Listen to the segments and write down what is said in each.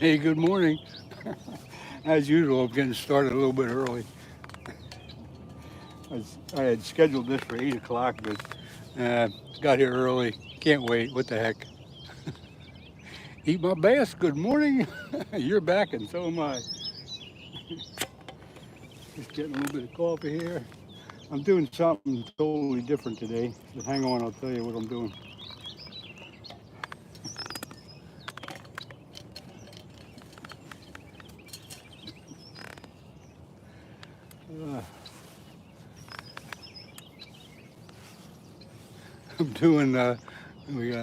Hey, good morning. As usual, I'm getting started a little bit early. I had scheduled this for 8 o'clock, but got here early. Can't wait. What the heck? Eat my bass. Good morning. You're back, and so am I. Just getting a little bit of coffee here. I'm doing something totally different today. So hang on, I'll tell you what I'm doing. Uh, I'm doing. We.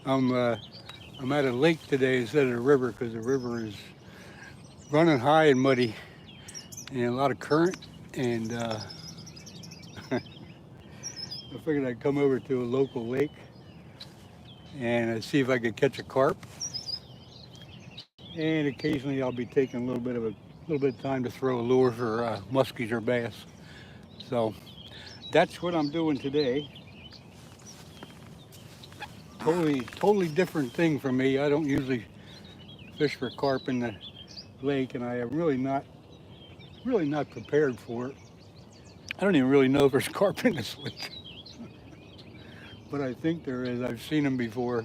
I'm. I'm at a lake today instead of a river because the river is running high and muddy and a lot of current. And I figured I'd come over to a local lake and see if I could catch a carp. And occasionally I'll be taking a little bit of time to throw a lure for muskies or bass. So that's what I'm doing today. Totally different thing for me. I don't usually fish for carp in the lake, and I am really not prepared for it. I don't even really know if there's carp in this lake, but I think there is. I've seen them before.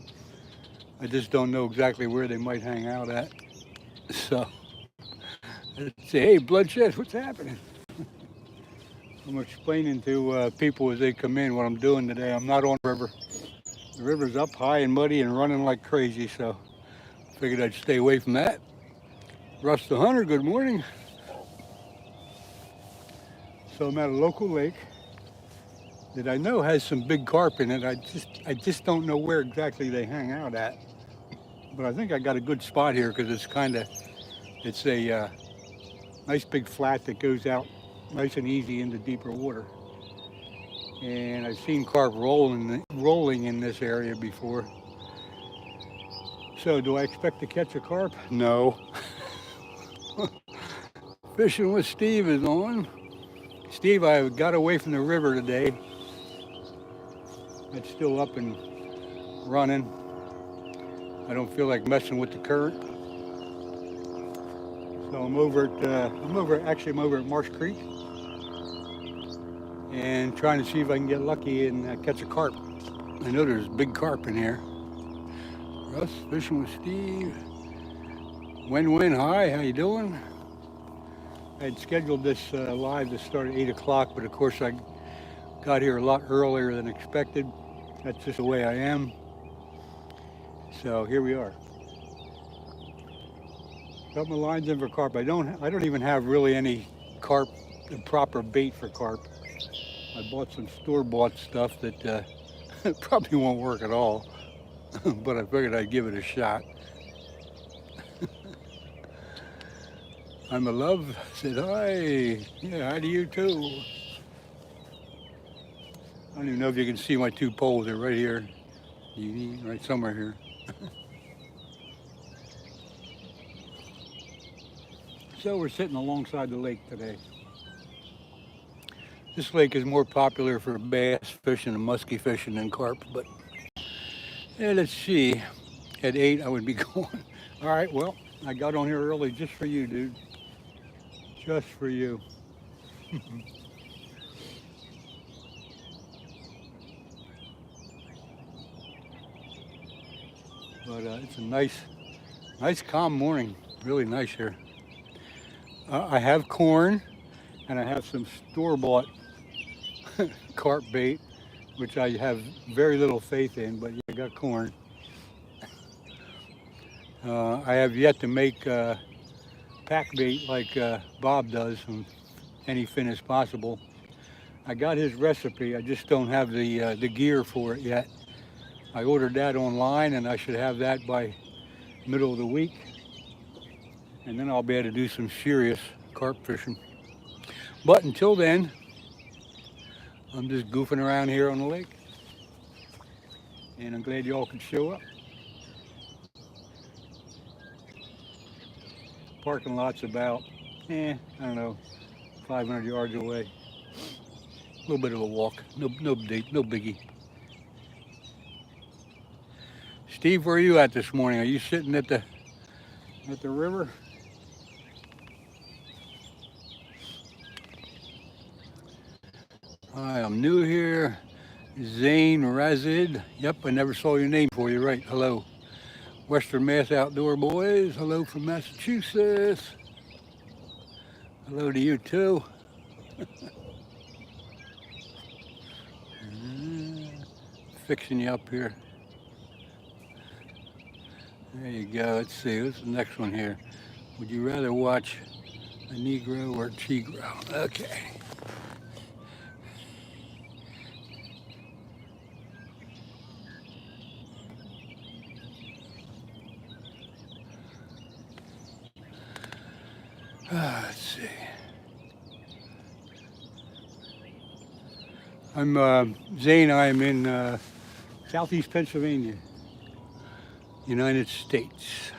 I just don't know exactly where they might hang out at. So let's say, hey, bloodshed, what's happening? I'm explaining to people as they come in what I'm doing today. I'm not on the river. The river's up high and muddy and running like crazy, so I figured I'd stay away from that. Russ the Hunter, good morning. So I'm at a local lake that I know has some big carp in it. I just don't know where exactly they hang out at. But I think I got a good spot here because it's a nice big flat that goes out nice and easy into deeper water. And I've seen carp rolling in this area before. So do I expect to catch a carp? No. Fishing with Steve is on. Steve, I got away from the river today. It's still up and running. I don't feel like messing with the current. So I'm over at Marsh Creek and trying to see if I can get lucky and catch a carp. I know there's big carp in here. Russ, fishing with Steve. Win-win, hi, how you doing? I had scheduled this live to start at 8 o'clock, but of course I got here a lot earlier than expected. That's just the way I am. So here we are. Got my lines in for carp. I don't even have really any carp, the proper bait for carp. I bought some store-bought stuff that probably won't work at all, but I figured I'd give it a shot. I'm a love said hi. Yeah, hi to you too. I don't even know if you can see my two poles. They're right here. Right somewhere here. So we're sitting alongside the lake today. This lake is more popular for bass fishing and musky fishing than carp, but yeah, let's see. At 8, I would be going. All right, well, I got on here early just for you, dude. Just for you. But it's a nice calm morning. Really nice here. I have corn and I have some store-bought carp bait, which I have very little faith in, but yeah, I got corn. I have yet to make pack bait like Bob does from any fin as possible. I got his recipe. I just don't have the gear for it yet. I ordered that online, and I should have that by middle of the week, and then I'll be able to do some serious carp fishing. But until then, I'm just goofing around here on the lake, and I'm glad y'all could show up. Parking lot's about, I don't know, 500 yards away. A little bit of a walk, no biggie. Steve, where are you at this morning? Are you sitting at the at the river. Hi, I'm new here. Zane Razid. Yep, I never saw your name for you. Right. Hello. Western Mass Outdoor Boys. Hello from Massachusetts. Hello to you too. Fixing you up here. There you go. Let's see. What's the next one here? Would you rather watch a Negro or Tigro? Okay. Let's see. I'm Zane. I'm in southeast Pennsylvania, United States.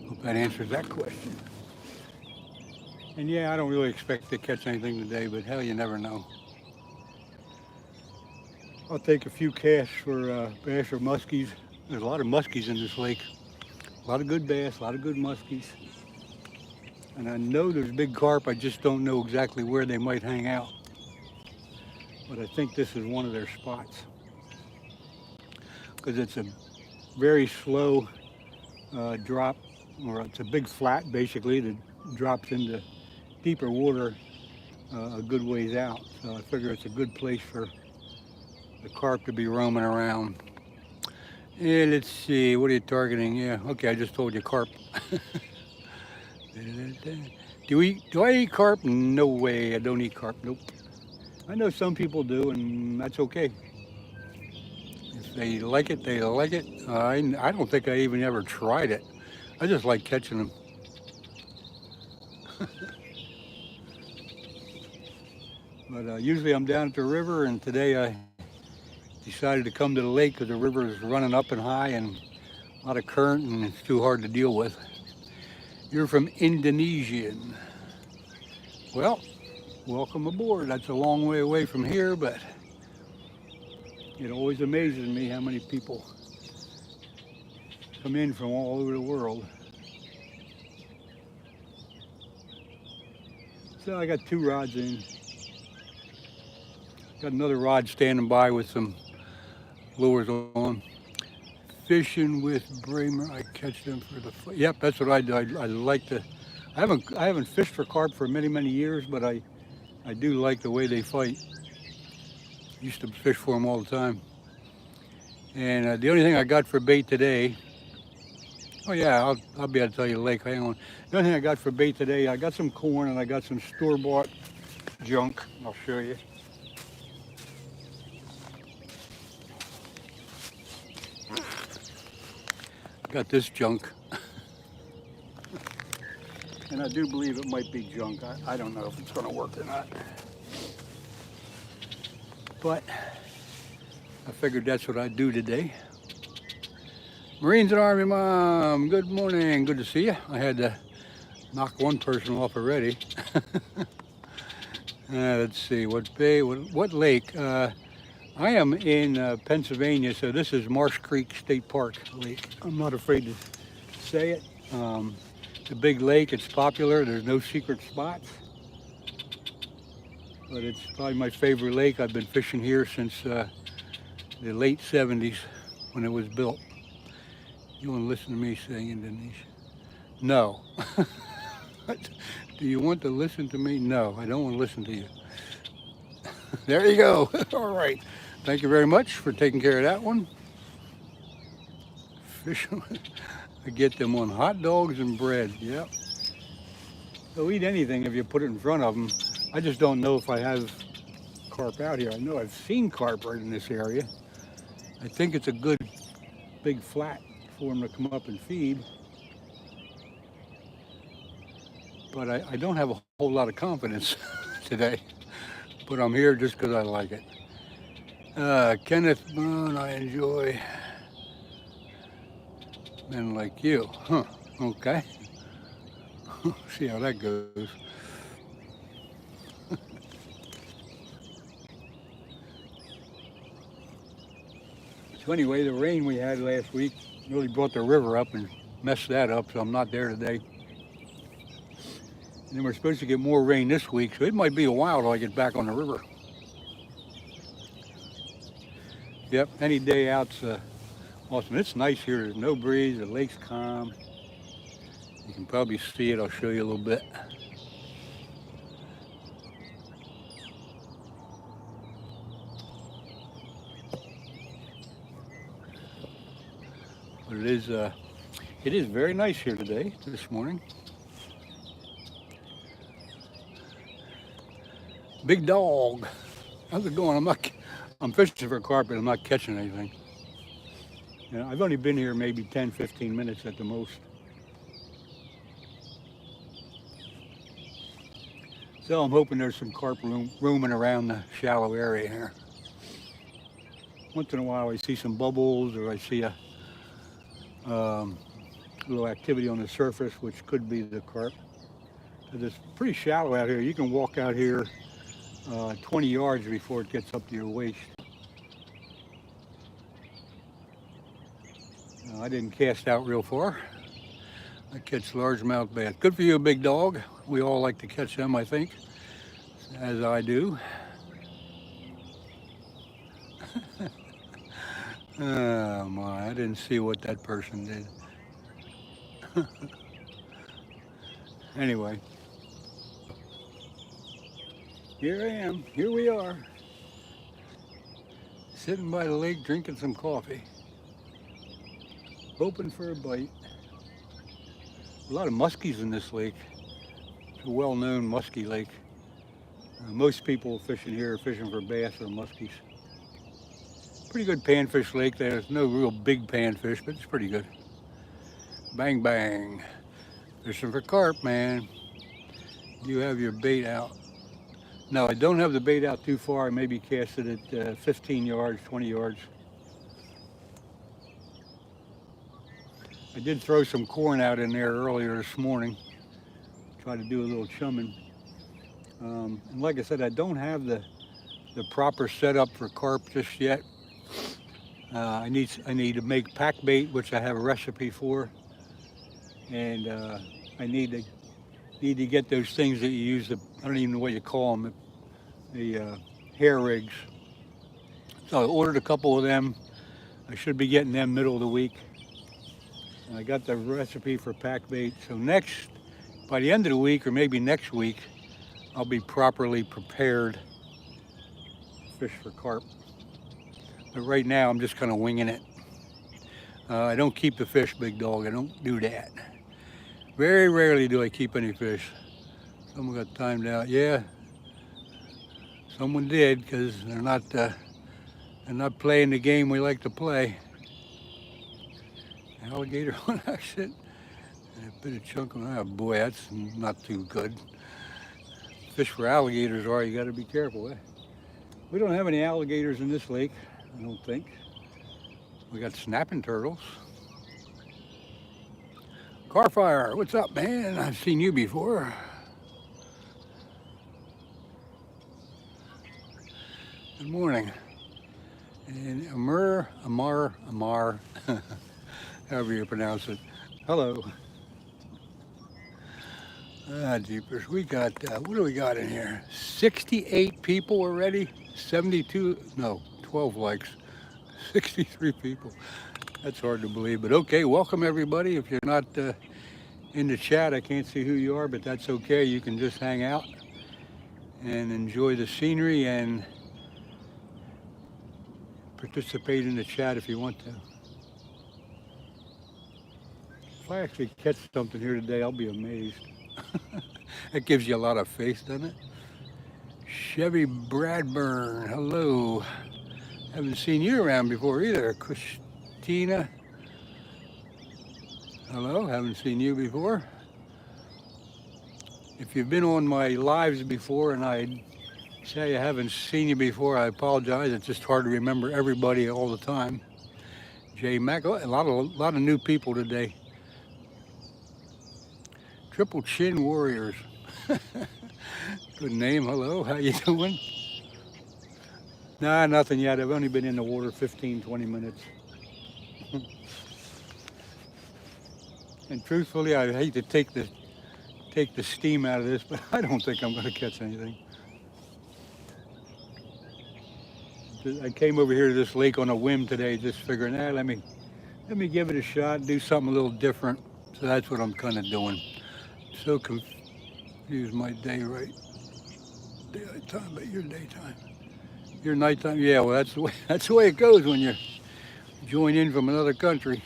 Hope that answers that question. And yeah, I don't really expect to catch anything today, but hell, you never know. I'll take a few casts for bass or muskies. There's a lot of muskies in this lake. A lot of good bass, a lot of good muskies. And I know there's big carp, I just don't know exactly where they might hang out. But I think this is one of their spots. Because it's a very slow drop, or it's a big flat basically that drops into deeper water a good ways out. So I figure it's a good place for the carp to be roaming around. Yeah, let's see, what are you targeting? Yeah, okay, I just told you carp. Do I eat carp? No way, I don't eat carp, nope. I know some people do, and that's okay. If they like it, they like it. I don't think I even ever tried it. I just like catching them. But usually I'm down at the river, and today I decided to come to the lake because the river is running up and high and a lot of current, and it's too hard to deal with. You're from Indonesian. Well, welcome aboard. That's a long way away from here, but it always amazes me how many people come in from all over the world. So I got 2 rods in. Got another rod standing by with some lures on. Fishing with Bramer, I catch them for the foot. Yep, that's what I do. I like to. I haven't fished for carp for many years, but I do like the way they fight. Used to fish for them all the time. And the only thing I got for bait today. Oh yeah, I'll be able to tell you the lake. Hang on. The only thing I got for bait today, I got some corn and I got some store-bought junk. I'll show you. Got this junk. And I do believe it might be junk. I don't know if it's going to work or not. But I figured that's what I'd do today. Marines and Army Mom, good morning. Good to see you. I had to knock one person off already. Let's see, what bay, what lake? I am in Pennsylvania, so this is Marsh Creek State Park Lake. I'm not afraid to say it. It's a big lake, it's popular, there's no secret spots. But it's probably my favorite lake. I've been fishing here since the late 70s when it was built. You want to listen to me saying Indonesia? No. Do you want to listen to me? No, I don't want to listen to you. There you go. All right. Thank you very much for taking care of that one. Fish. I get them on hot dogs and bread. Yep. They'll eat anything if you put it in front of them. I just don't know if I have carp out here. I know I've seen carp right in this area. I think it's a good big flat for them to come up and feed. But I don't have a whole lot of confidence today. But I'm here just because I like it. Kenneth Boone, I enjoy men like you. Huh, okay. See how that goes. So anyway, the rain we had last week really brought the river up and messed that up, so I'm not there today. And then we're supposed to get more rain this week, so it might be a while till I get back on the river. Yep, any day out's awesome. It's nice here. There's no breeze. The lake's calm. You can probably see it. I'll show you a little bit. But it is very nice here today, this morning. Big dog. How's it going? I'm fishing for carp, but I'm not catching anything. You know, I've only been here maybe 10, 15 minutes at the most. So I'm hoping there's some carp roaming around the shallow area here. Once in a while I see some bubbles, or I see a little activity on the surface, which could be the carp. Because it's pretty shallow out here. You can walk out here 20 yards before it gets up to your waist. I didn't cast out real far. I catch largemouth bass. Good for you, big dog. We all like to catch them, I think, as I do. Oh my, I didn't see what that person did. Anyway, here I am. Here we are. Sitting by the lake drinking some coffee. Hoping for a bite. A lot of muskies in this lake. It's a well-known muskie lake. Most people fishing here are fishing for bass or muskies. Pretty good panfish lake. There's no real big panfish, but it's pretty good. Bang, bang. Fishing for carp, man. You have your bait out. No, I don't have the bait out too far. I maybe cast it at 15 yards, 20 yards. I did throw some corn out in there earlier this morning. Try to do a little chumming. And like I said, I don't have the proper setup for carp just yet. I need to make pack bait, which I have a recipe for. And I need to get those things that you use, I don't even know what you call them, the hair rigs. So I ordered a couple of them. I should be getting them middle of the week. And I got the recipe for pack bait. So by the end of the week, or maybe next week, I'll be properly prepared to fish for carp. But right now, I'm just kind of winging it. I don't keep the fish, big dog. I don't do that. Very rarely do I keep any fish. Someone got timed out. Yeah, someone did, because they're not playing the game we like to play. Alligator on accident. And a bit of chunk of, oh boy, that's not too good. Fish for alligators are, you got to be careful. Eh? We don't have any alligators in this lake, I don't think. We got snapping turtles. Carfire, what's up, man? I've seen you before. Good morning. And Amar, however you pronounce it. Hello. Jeepers, we got, what do we got in here? 68 people already? 12 likes. 63 people. That's hard to believe, but okay, welcome everybody. If you're not in the chat, I can't see who you are, but that's okay. You can just hang out and enjoy the scenery and participate in the chat if you want to. If I actually catch something here today, I'll be amazed. That gives you a lot of faith, doesn't it? Chevy Bradburn, hello. Haven't seen you around before either. Christina, hello, haven't seen you before. If you've been on my lives before and I say I haven't seen you before, I apologize. It's just hard to remember everybody all the time. Jay Mack, oh, a lot of new people today. Triple Chin Warriors. Good name, hello, how you doing? Nah, nothing yet. I've only been in the water 15, 20 minutes. And truthfully, I hate to take the steam out of this, but I don't think I'm going to catch anything. I came over here to this lake on a whim today, just figuring, let me give it a shot, do something a little different. So that's what I'm kind of doing. So confused my day, right? Daylight time, but your daytime. Your nighttime, yeah. Well, that's the way it goes when you join in from another country.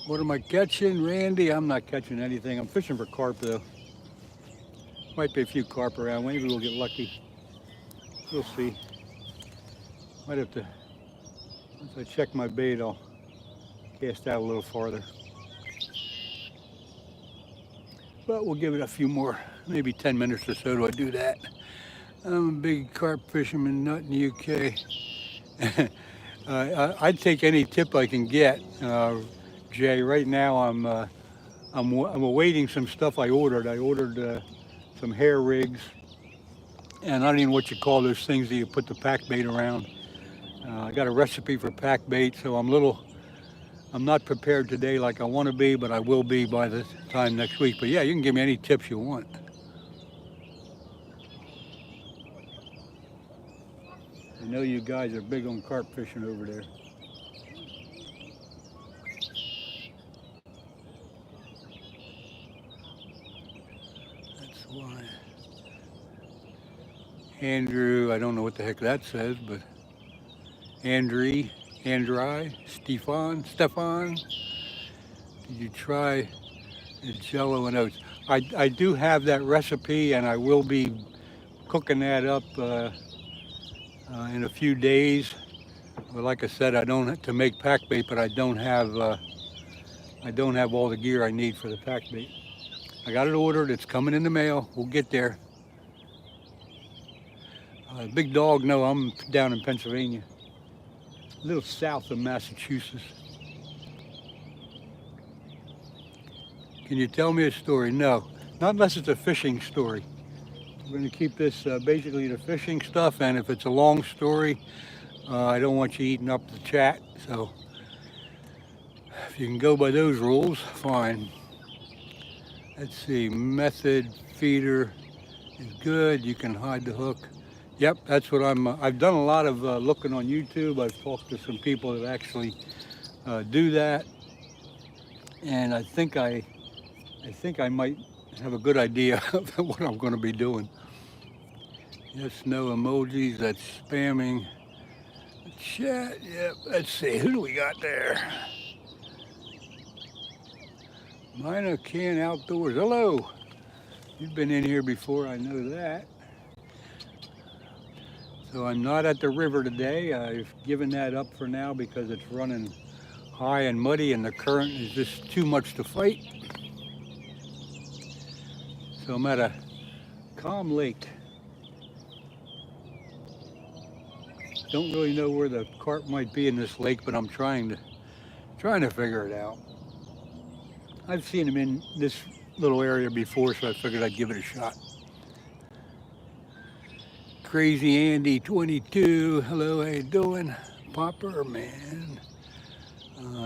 What am I catching, Randy? I'm not catching anything. I'm fishing for carp though. Might be a few carp around. Maybe we'll get lucky. We'll see. Might have to. Once I check my bait, I'll cast out a little farther. But we'll give it a few more, maybe 10 minutes or so till I do that. I'm a big carp fisherman, not in the UK. I'd take any tip I can get, Jay. Right now I'm awaiting some stuff I ordered. I ordered some hair rigs, and I don't even know what you call those things that you put the pack bait around. I got a recipe for pack bait, so I'm not prepared today like I want to be, but I will be by the time next week. But yeah, you can give me any tips you want. I know you guys are big on carp fishing over there. That's why. Andrew, I don't know what the heck that says, but Andri, Stefan, did you try the jello and oats? I do have that recipe, and I will be cooking that up in a few days. But like I said, I don't have to make pack bait, but I don't have all the gear I need for the pack bait. I got it ordered. It's coming in the mail. We'll get there. Big dog, no, I'm down in Pennsylvania, a little south of Massachusetts. Can you tell me a story? No, not unless it's a fishing story. We're going to keep this basically the fishing stuff, and if it's a long story, I don't want you eating up the chat. So if you can go by those rules, fine. Let's see, method feeder is good. You can hide the hook. Yep, that's what I've done a lot of looking on YouTube. I've talked to some people that actually do that, and I think I might have a good idea of what I'm going to be doing. Yes, no emojis. That's spamming the chat. Yep. Let's see. Who do we got there? Mina Can Outdoors. Hello. You've been in here before. I know that. So I'm not at the river today. I've given that up for now because it's running high and muddy and the current is just too much to fight. So I'm at a calm lake. Don't really know where the carp might be in this lake, but I'm trying to figure it out. I've seen them in this little area before, so I figured I'd give it a shot. Crazy Andy 22, hello, how you doing? Popper, man.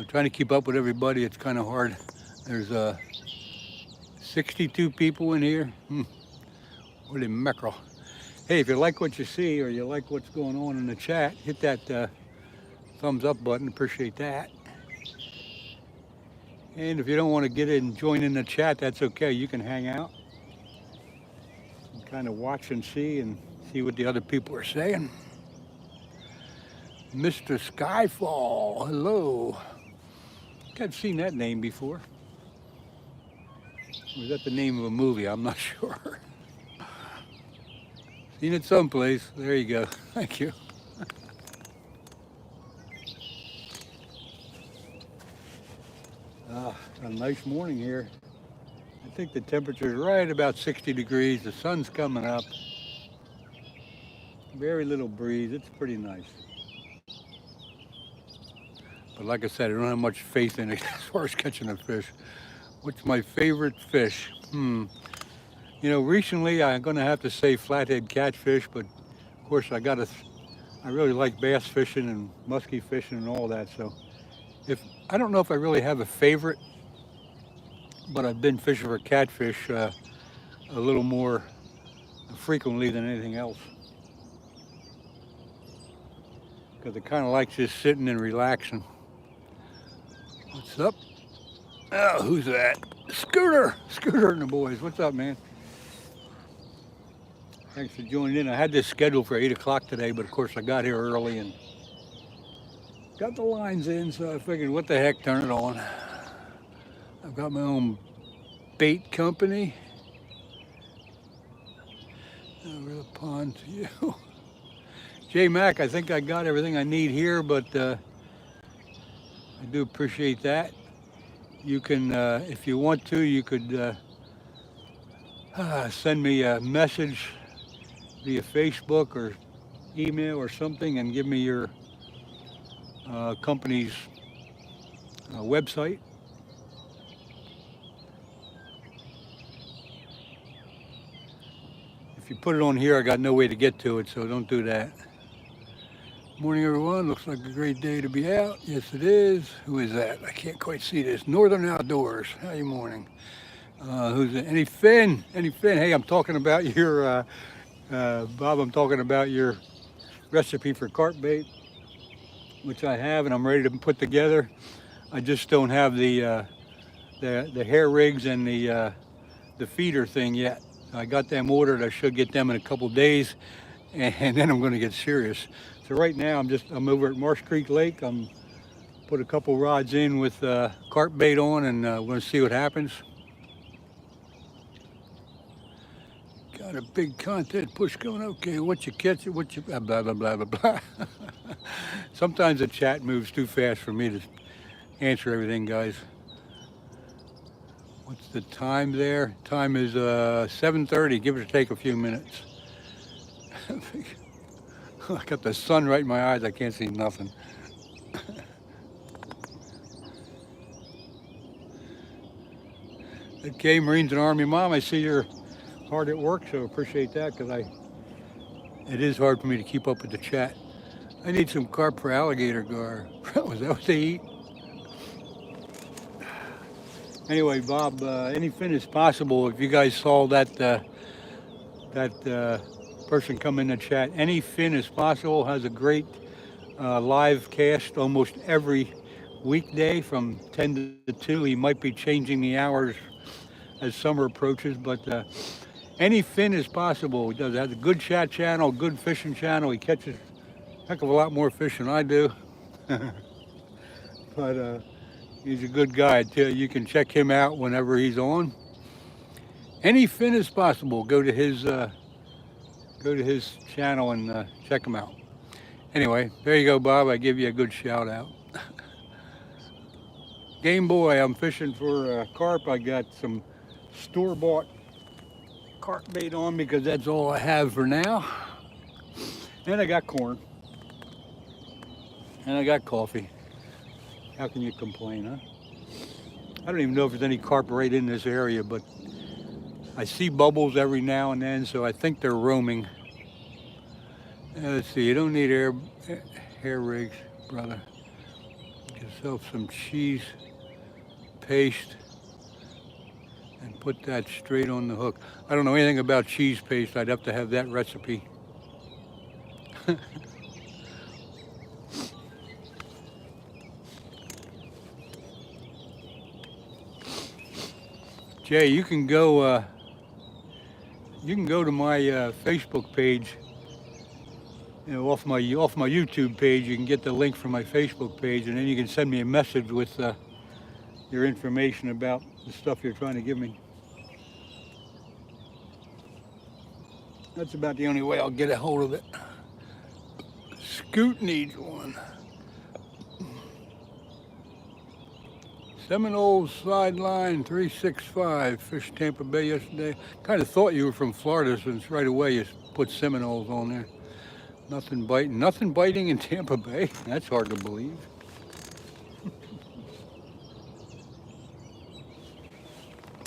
Trying to keep up with everybody, it's kind of hard. There's 62 people in here. Holy mackerel. Hey, if you like what you see or you like what's going on in the chat, hit that thumbs up button, appreciate that. And if you don't want to get in and join in the chat, that's okay, you can hang out and kind of watch and see what the other people are saying. Mr. Skyfall, hello. I think I've seen that name before. Was that the name of a movie? I'm not sure. Seen it someplace. There you go. Thank you. A nice morning here. I think the temperature is right about 60 degrees. The sun's coming up. Very little breeze. It's pretty nice. But like I said, I don't have much faith in it as far as catching a fish. What's my favorite fish? You know, recently I'm going to have to say flathead catfish, but of course I got to I really like bass fishing and muskie fishing and all that. So if I don't know if I really have a favorite, but I've been fishing for catfish a little more frequently than anything else because I kind of like just sitting and relaxing. What's up? Oh, who's that? Scooter and the boys. What's up, man? Thanks for joining in. I had this scheduled for 8 o'clock today, but of course I got here early and got the lines in, so I figured, what the heck, turn it on. I've got my own bait company. Over the pond to you. J Mac, I think I got everything I need here, but I do appreciate that. You can, if you want to, you could send me a message via Facebook or email or something and give me your company's website. If you put it on here, I got no way to get to it, so don't do that. Morning, everyone. Looks like a great day to be out. Yes, it is. Who is that? I can't quite see this. Northern Outdoors. How you morning? Who's it? Any Finn? Hey, I'm talking about your, Bob, I'm talking about your recipe for carp bait, which I have and I'm ready to put together. I just don't have the hair rigs and the feeder thing yet. I got them ordered. I should get them in a couple days, and then I'm going to get serious. So right now I'm over at Marsh Creek Lake. I'm put a couple rods in with carp bait on, and we're going to see what happens. Got a big content push going. Okay, what you catch it, what you blah blah blah blah blah. Sometimes the chat moves too fast for me to answer everything, guys. What's the time there? Time is 7:30. Give it or take a few minutes. I got the sun right in my eyes. I can't see nothing. Okay, Marines and Army Mom, I see you're hard at work, so appreciate that, because it is hard for me to keep up with the chat. I need some carp for alligator gar. Was that what they eat? Anyway, Bob, anything is possible. If you guys saw that person come in the chat, anything is possible has a great live cast almost every weekday from 10 to 2. He might be changing the hours as summer approaches, but anything is possible. He does have a good chat channel, good fishing channel. He catches a heck of a lot more fish than I do. But he's a good guy too. You can check him out whenever he's on. Anything is possible. Go to his channel and check him out. Anyway, there you go, Bob. I give you a good shout out. Game Boy, I'm fishing for carp. I got some store-bought carp bait on because that's all I have for now. And I got corn. And I got coffee. How can you complain, huh? I don't even know if there's any carp right in this area, but I see bubbles every now and then, so I think they're roaming. Let's see, you don't need hair rigs, brother. Get yourself some cheese paste and put that straight on the hook. I don't know anything about cheese paste. I'd have to have that recipe. Jay, you can go to my Facebook page. You know, off my YouTube page, you can get the link from my Facebook page, and then you can send me a message with your information about the stuff you're trying to give me. That's about the only way I'll get a hold of it. Scoot needs one. Seminoles sideline 365. Fished Tampa Bay yesterday. Kind of thought you were from Florida since right away you put Seminoles on there. Nothing biting in Tampa Bay. That's hard to believe.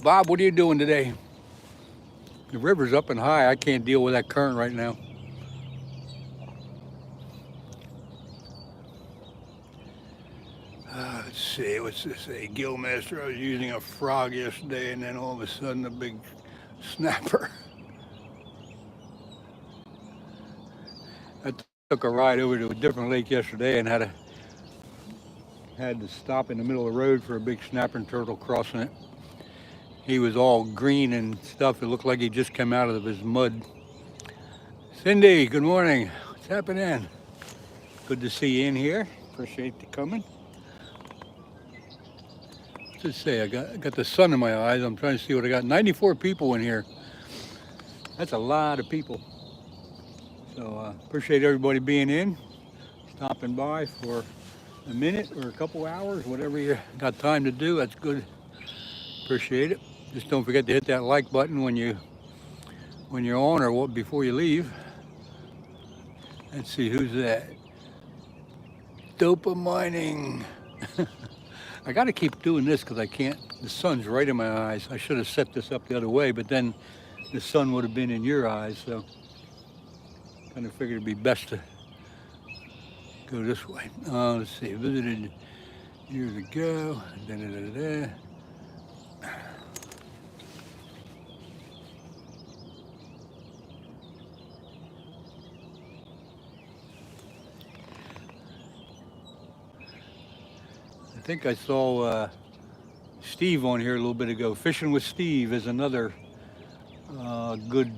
Bob, what are you doing today? The river's up and high. I can't deal with that current right now. what's this say? Gillmaster. I was using a frog yesterday, and then all of a sudden a big snapper. I took a ride over to a different lake yesterday and had to stop in the middle of the road for a big snapping turtle crossing it. He was all green and stuff. It looked like he just came out of his mud. Cindy, good morning. What's happening? Good to see you in here. Appreciate you coming. What's it say? I got the sun in my eyes. I'm trying to see what I got. 94 people in here. That's a lot of people. So appreciate everybody being in, stopping by for a minute or a couple hours, whatever you got time to do. That's good. Appreciate it. Just don't forget to hit that like button when you're on or before you leave. Let's see, who's that? Dopamining. I got to keep doing this because I can't. The sun's right in my eyes. I should have set this up the other way, but then the sun would have been in your eyes. So kind of figured it'd be best to go this way. Let's see. Visited years ago. Da, da, da, da. I think I saw Steve on here a little bit ago. Fishing with Steve is another good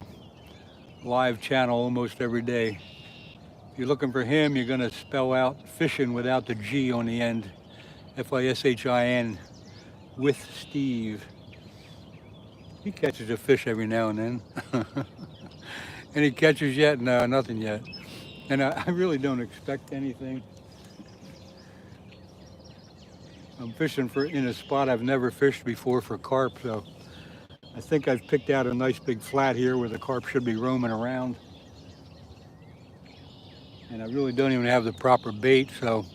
live channel almost every day. If you're looking for him, you're going to spell out fishing without the G on the end. F-I-S-H-I-N with Steve. He catches a fish every now and then. Any catches yet? No, nothing yet. And I really don't expect anything. I'm fishing in a spot I've never fished before for carp, so I think I've picked out a nice big flat here where the carp should be roaming around. And I really don't even have the proper bait, so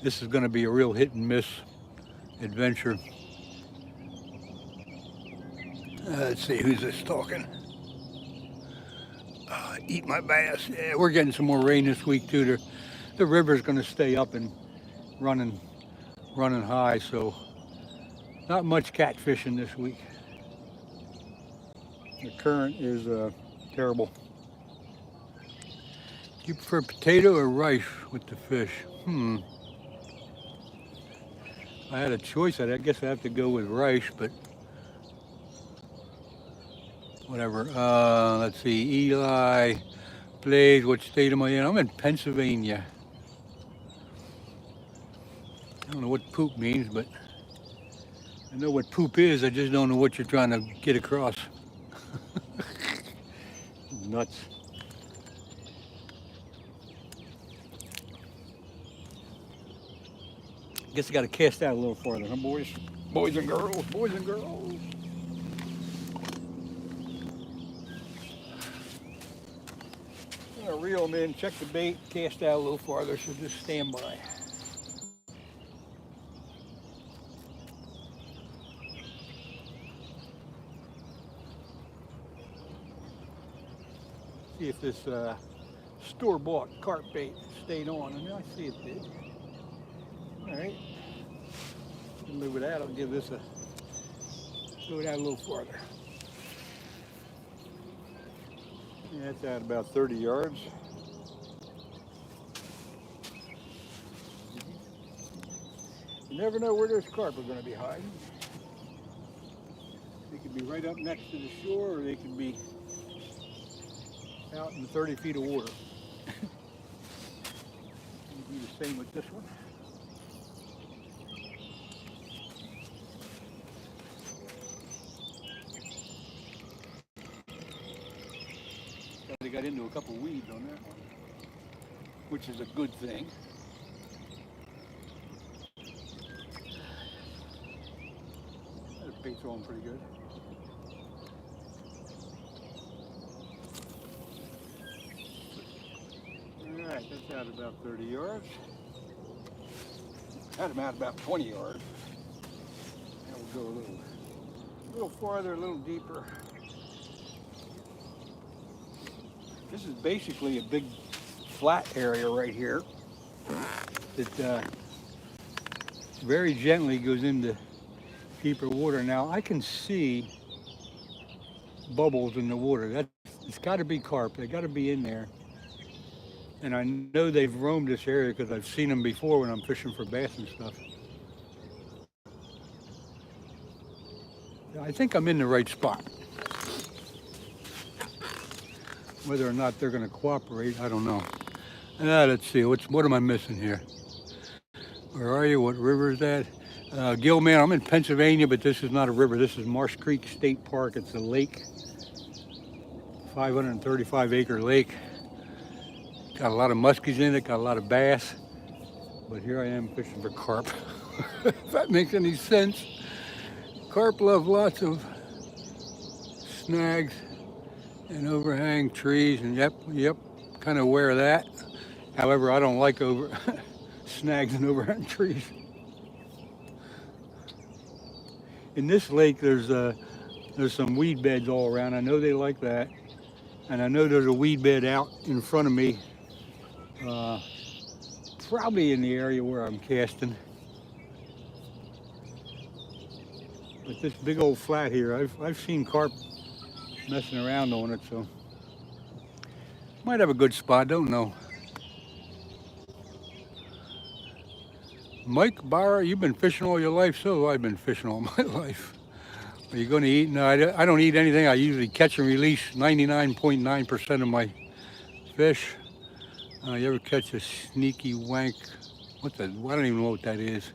this is going to be a real hit and miss adventure. Let's see, who's this talking? Eat my bass. Yeah, we're getting some more rain this week too. The river's going to stay up and running high, so not much catfishing this week. The current is terrible. Do you prefer potato or rice with the fish? If I had a choice, I guess I'd have to go with rice, but whatever. Let's see, Eli Blaze, what state am I in? I'm in Pennsylvania. I don't know what poop means, but I know what poop is. I just don't know what you're trying to get across. Nuts. Guess I got to cast out a little farther, huh, boys? Boys and girls, boys and girls. I'm gonna reel them in, check the bait, cast out a little farther, so just stand by. See if this store-bought carp bait stayed on. I mean, I see it did. All right. Move it out. I'll give this move it out a little farther. Yeah, that's out about 30 yards. You never know where those carp are going to be hiding. They could be right up next to the shore, or they could be out in 30 feet of water. Do the same with this one. They got into a couple weeds on that one, which is a good thing. That bait's on pretty good. Alright, that's out about 30 yards. Had them out about 20 yards. Now we'll go a little farther, a little deeper. This is basically a big flat area right here that very gently goes into deeper water. Now I can see bubbles in the water. It's got to be carp. They got to be in there. And I know they've roamed this area because I've seen them before when I'm fishing for bass and stuff. I think I'm in the right spot. Whether or not they're going to cooperate, I don't know. Let's see, what am I missing here? Where are you? What river is that? Gilman, I'm in Pennsylvania, but this is not a river. This is Marsh Creek State Park. It's a lake, 535-acre lake. Got a lot of muskies in it, got a lot of bass. But here I am fishing for carp. If that makes any sense. Carp love lots of snags and overhang trees, and yep, kind of aware of that. However, I don't like snags and overhang trees. In this lake, there's some weed beds all around. I know they like that, and I know there's a weed bed out in front of me, probably in the area where I'm casting. But this big old flat here, I've seen carp messing around on it, so might have a good spot, don't know. Mike Bauer, you've been fishing all your life, so have I been fishing all my life. Are you going to eat? No, I don't eat anything. I usually catch and release 99.9% of my fish. You ever catch a sneaky wank? I don't even know what that is.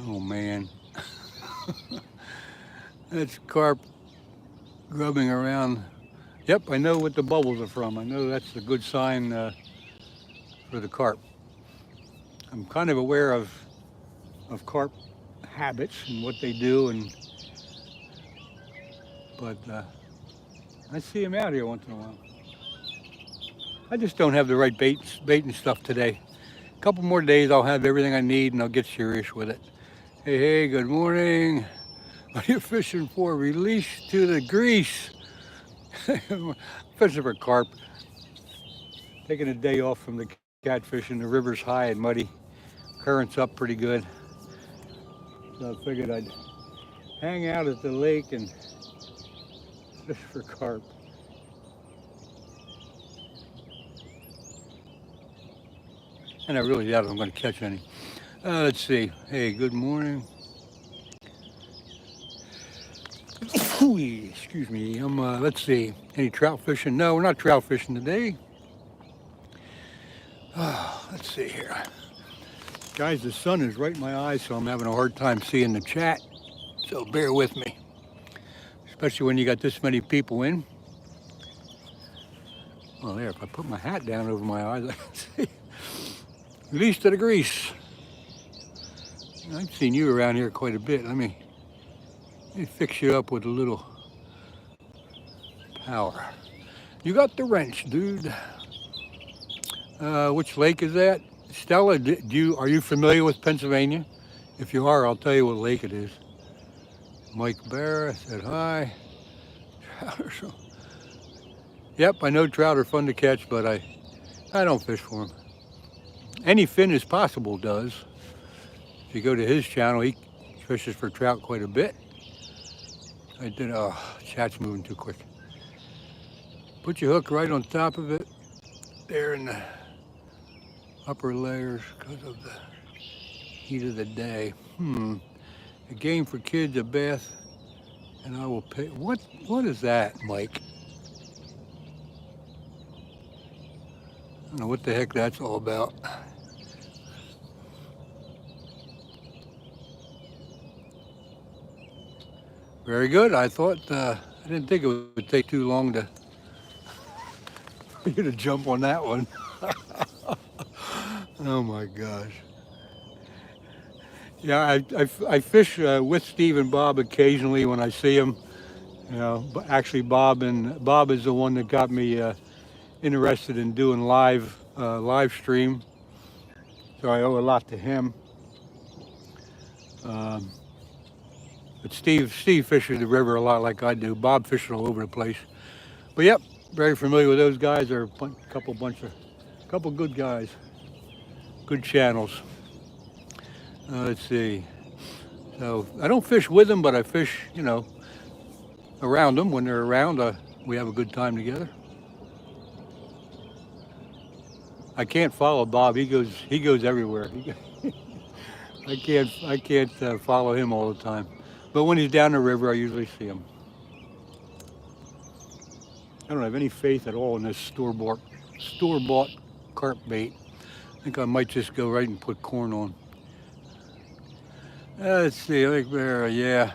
Oh man. That's carp grubbing around. Yep, I know what the bubbles are from. I know that's a good sign for the carp. I'm kind of aware of carp habits and what they do, but I see them out here once in a while. I just don't have the right bait and stuff today. A couple more days, I'll have everything I need and I'll get serious with it. Hey, good morning. What are you fishing for? Release to the grease. Fishing for carp. Taking a day off from the catfishing. The river's high and muddy. Current's up pretty good. So I figured I'd hang out at the lake and fish for carp. And I really doubt I'm going to catch any. Let's see. Hey, good morning. Excuse me. Let's see. Any trout fishing? No, we're not trout fishing today. Let's see here. Guys, the sun is right in my eyes, so I'm having a hard time seeing the chat. So bear with me. Especially when you got this many people in. Well, there, if I put my hat down over my eyes, I can see. Release to the grease. I've seen you around here quite a bit. Let me fix you up with a little power. You got the wrench, dude. Which lake is that? Stella, are you familiar with Pennsylvania? If you are, I'll tell you what lake it is. Mike Bear said hi. Yep, I know trout are fun to catch, but I don't fish for them. Any fin is possible does. If you go to his channel, he fishes for trout quite a bit. Chat's moving too quick. Put your hook right on top of it. There in the upper layers because of the heat of the day. A game for kids, a bath, and I will pay. What is that, Mike? I don't know what the heck that's all about. Very good. I didn't think it would take too long for you to jump on that one. Oh my gosh. Yeah, I fish with Steve and Bob occasionally when I see them. You know, actually Bob is the one that got me interested in doing live stream. So I owe a lot to him. But Steve fishes the river a lot like I do. Bob fishes all over the place. But yep, very familiar with those guys. They're a couple good guys. good channels. Let's see. So I don't fish with them, but I fish, you know, around them. When they're around, we have a good time together. I can't follow Bob. He goes everywhere. I can't follow him all the time. But when he's down the river, I usually see him. I don't have any faith at all in this store-bought carp bait. I think I might just go right and put corn on. Let's see, I think yeah.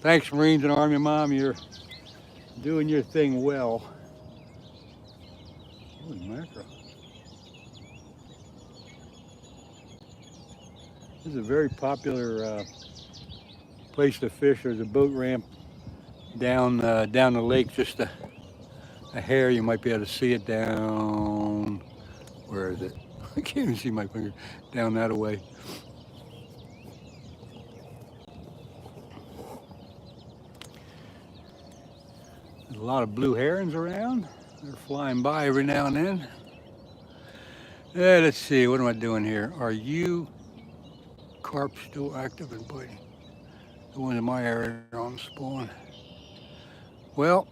Thanks, Marines and Army Mom. You're doing your thing well. Holy mackerel. This is a very popular place to fish. There's a boat ramp down the lake, just a hair. You might be able to see it down. Where is it? I can't even see my finger. Down that way. There's a lot of blue herons around. They're flying by every now and then. Let's see, what am I doing here? Are you carp still active and biting? The ones in my area are on spawn. Well,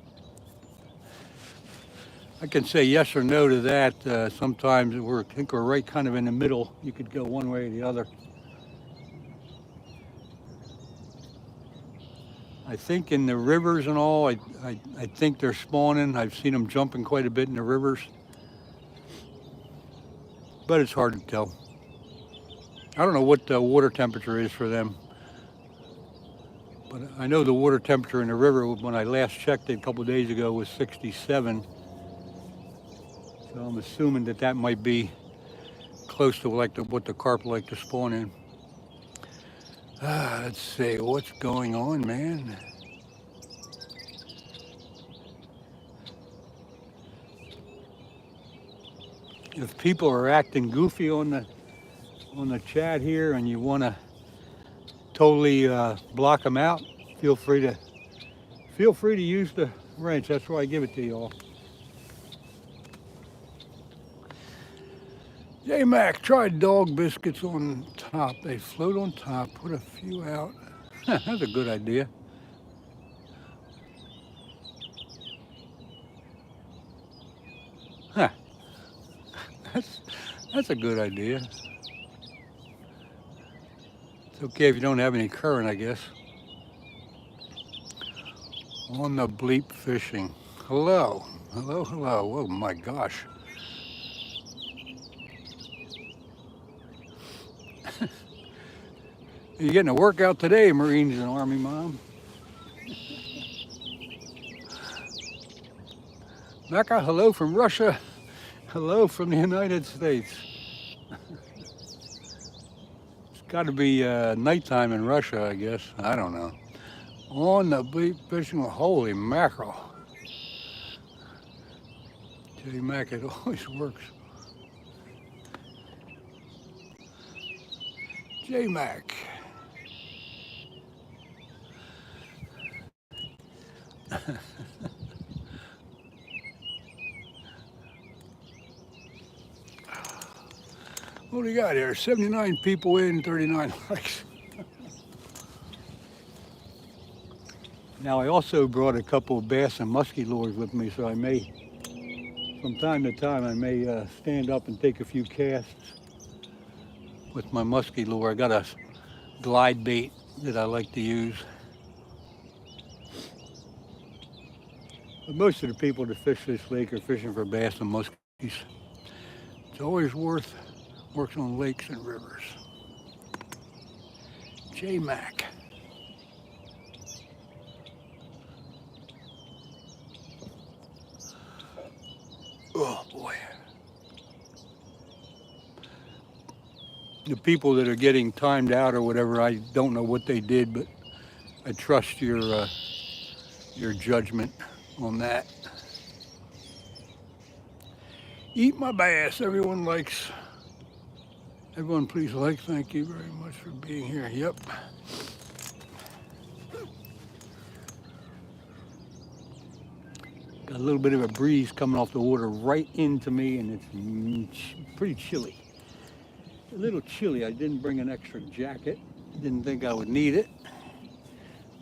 I can say yes or no to that. Sometimes I think we're right kind of in the middle. You could go one way or the other. I think in the rivers and all, I think they're spawning. I've seen them jumping quite a bit in the rivers. But it's hard to tell. I don't know what the water temperature is for them. But I know the water temperature in the river, when I last checked it a couple of days ago, was 67. So I'm assuming that might be close to what the carp like to spawn in. Let's see, what's going on, man? If people are acting goofy on the chat here and you want to totally block them out, feel free to use the wrench. That's why I give it to y'all. J Mac, try dog biscuits on top. They float on top. Put a few out. That's a good idea. Huh. That's a good idea. It's okay if you don't have any current, I guess. On the bleep fishing. Hello. Hello, hello. Oh my gosh. You're getting a workout today, Marines and Army Mom. Mecca, hello from Russia. Hello from the United States. It's got to be nighttime in Russia, I guess. I don't know. On the bleep fishing, holy mackerel. J Mac, it always works. J Mac. What do we got here? 79 people in, 39 likes. Now I also brought a couple of bass and muskie lures with me, so I may, from time to time, I may stand up and take a few casts with my muskie lure. I got a glide bait that I like to use. But most of the people that fish this lake are fishing for bass and muskies. It's always works on lakes and rivers. J Mac. Oh boy. The people that are getting timed out or whatever, I don't know what they did, but I trust your judgment on that. Eat my bass. Everyone please like. Thank you very much for being here. Yep. Got a little bit of a breeze coming off the water right into me, and it's pretty chilly. A little chilly. I didn't bring an extra jacket. Didn't think I would need it.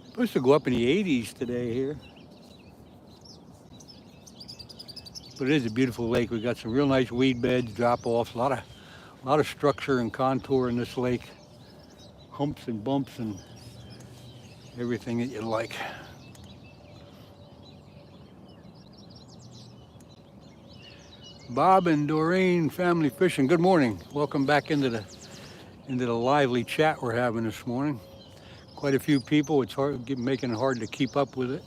Supposed to go up in the 80s today here. But it is a beautiful lake. We got some real nice weed beds, drop-offs, a lot of structure and contour in this lake. Humps and bumps and everything that you like. Bob and Doreen Family Fishing, good morning. Welcome back into the lively chat we're having this morning. Quite a few people. It's making it hard to keep up with it.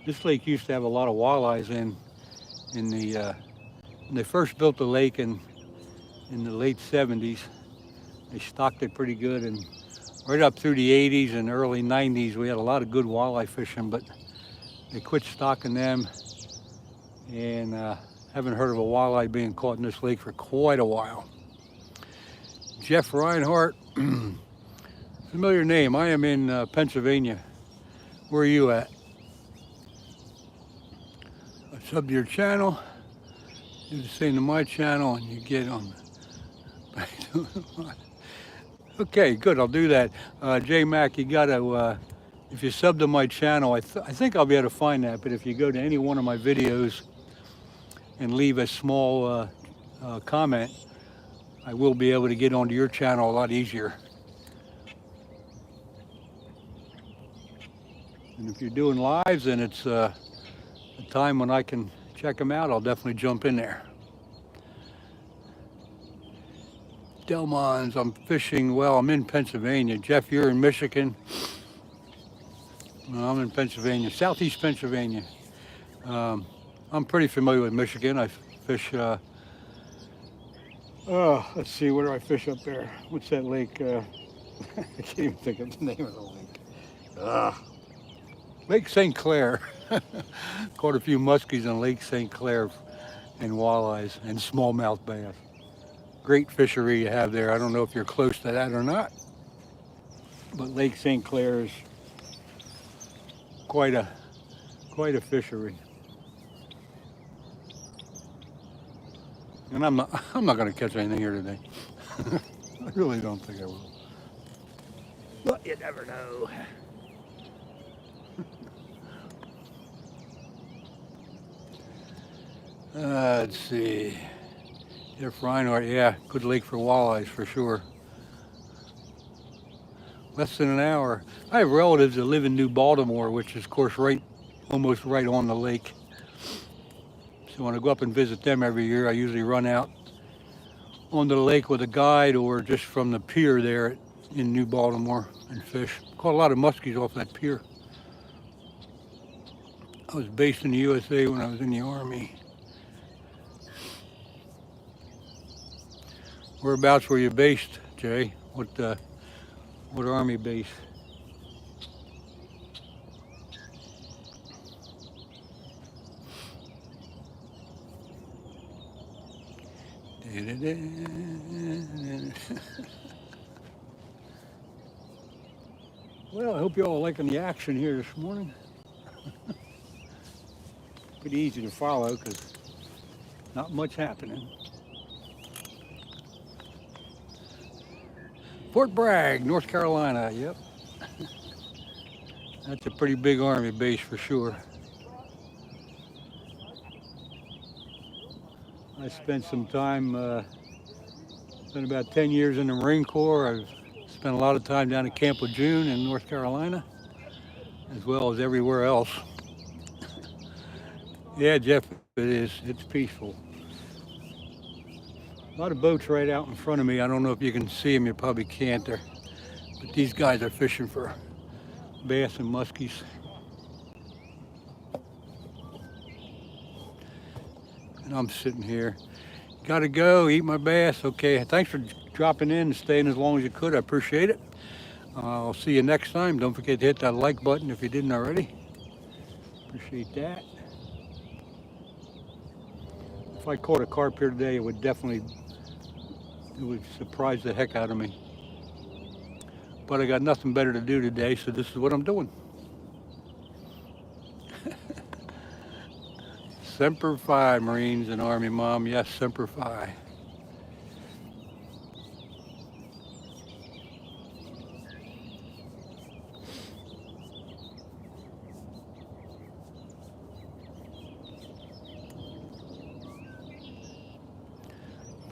This lake used to have a lot of walleyes when they first built the lake in the late 70s. They stocked it pretty good, and right up through the 80s and early 90s we had a lot of good walleye fishing, but they quit stocking them, and haven't heard of a walleye being caught in this lake for quite a while. Jeff Reinhardt, familiar name. I am in Pennsylvania. Where are you at? I sub to your channel, do the same to my channel, and you get on. Okay, good, I'll do that. J Mac, you gotta, if you sub to my channel, I think I'll be able to find that, but if you go to any one of my videos and leave a small comment, I will be able to get onto your channel a lot easier. And if you're doing lives and it's a time when I can check them out, I'll definitely jump in there. Delmons, I'm fishing, well, I'm in Pennsylvania. Jeff, you're in Michigan. Well, I'm in Pennsylvania, southeast Pennsylvania. I'm pretty familiar with Michigan. I fish, let's see, where do I fish up there? What's that lake? I can't even think of the name of the lake. Lake St. Clair. Caught a few muskies on Lake St. Clair and walleyes and smallmouth bass. Great fishery you have there. I don't know if you're close to that or not, but Lake St. Clair is quite a fishery. And I'm not going to catch anything here today. I really don't think I will. But you never know. Let's see. Jeff Reinhardt, yeah, good lake for walleyes for sure. Less than an hour. I have relatives that live in New Baltimore, which is, of course, almost right on the lake. So when I go up and visit them every year, I usually run out onto the lake with a guide or just from the pier there in New Baltimore and fish. Caught a lot of muskies off that pier. I was based in the USA when I was in the Army. Whereabouts were you based, Jay? What Army base? Well, I hope you all are liking the action here this morning. Pretty easy to follow because not much happening. Fort Bragg, North Carolina, yep. That's a pretty big Army base for sure. I spent some time, spent about 10 years in the Marine Corps. I've spent a lot of time down at Camp Lejeune in North Carolina, as well as everywhere else. Yeah, Jeff, it is. It's peaceful. A lot of boats right out in front of me. I don't know if you can see them. You probably can't there. But these guys are fishing for bass and muskies. And I'm sitting here. Gotta go, eat my bass. Okay, thanks for dropping in and staying as long as you could. I appreciate it. I'll see you next time. Don't forget to hit that like button if you didn't already. Appreciate that. If I caught a carp here today, it would surprise the heck out of me. But I got nothing better to do today, so this is what I'm doing. Semper Fi, Marines and Army Mom. Yes, Semper Fi.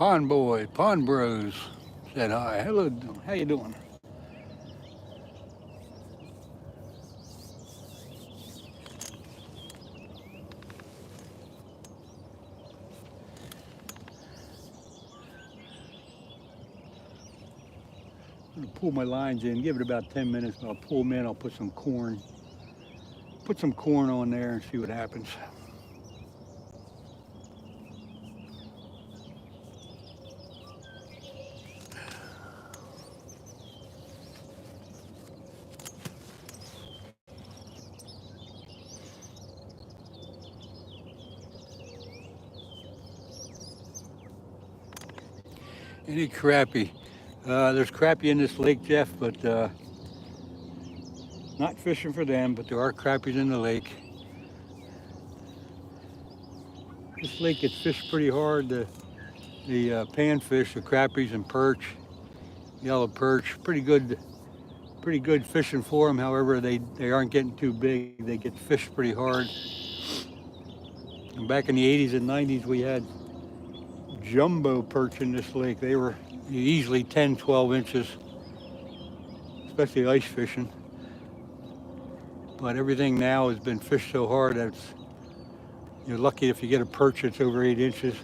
Pond Boy, Pond Bros said hi. Hello, how you doing? I'm gonna pull my lines in, give it about 10 minutes, but I'll pull them in, I'll put some corn on there and see what happens. Any crappie? There's crappie in this lake, Jeff, but not fishing for them, but there are crappies in the lake. This lake gets fished pretty hard. The panfish, the crappies and perch, yellow perch, pretty good fishing for them. However, they aren't getting too big. They get fished pretty hard. And back in the 80s and 90s, we had jumbo perch in this lake. They were easily 10, 12 inches, especially ice fishing. But everything now has been fished so hard that you're lucky if you get a perch that's over 8 inches.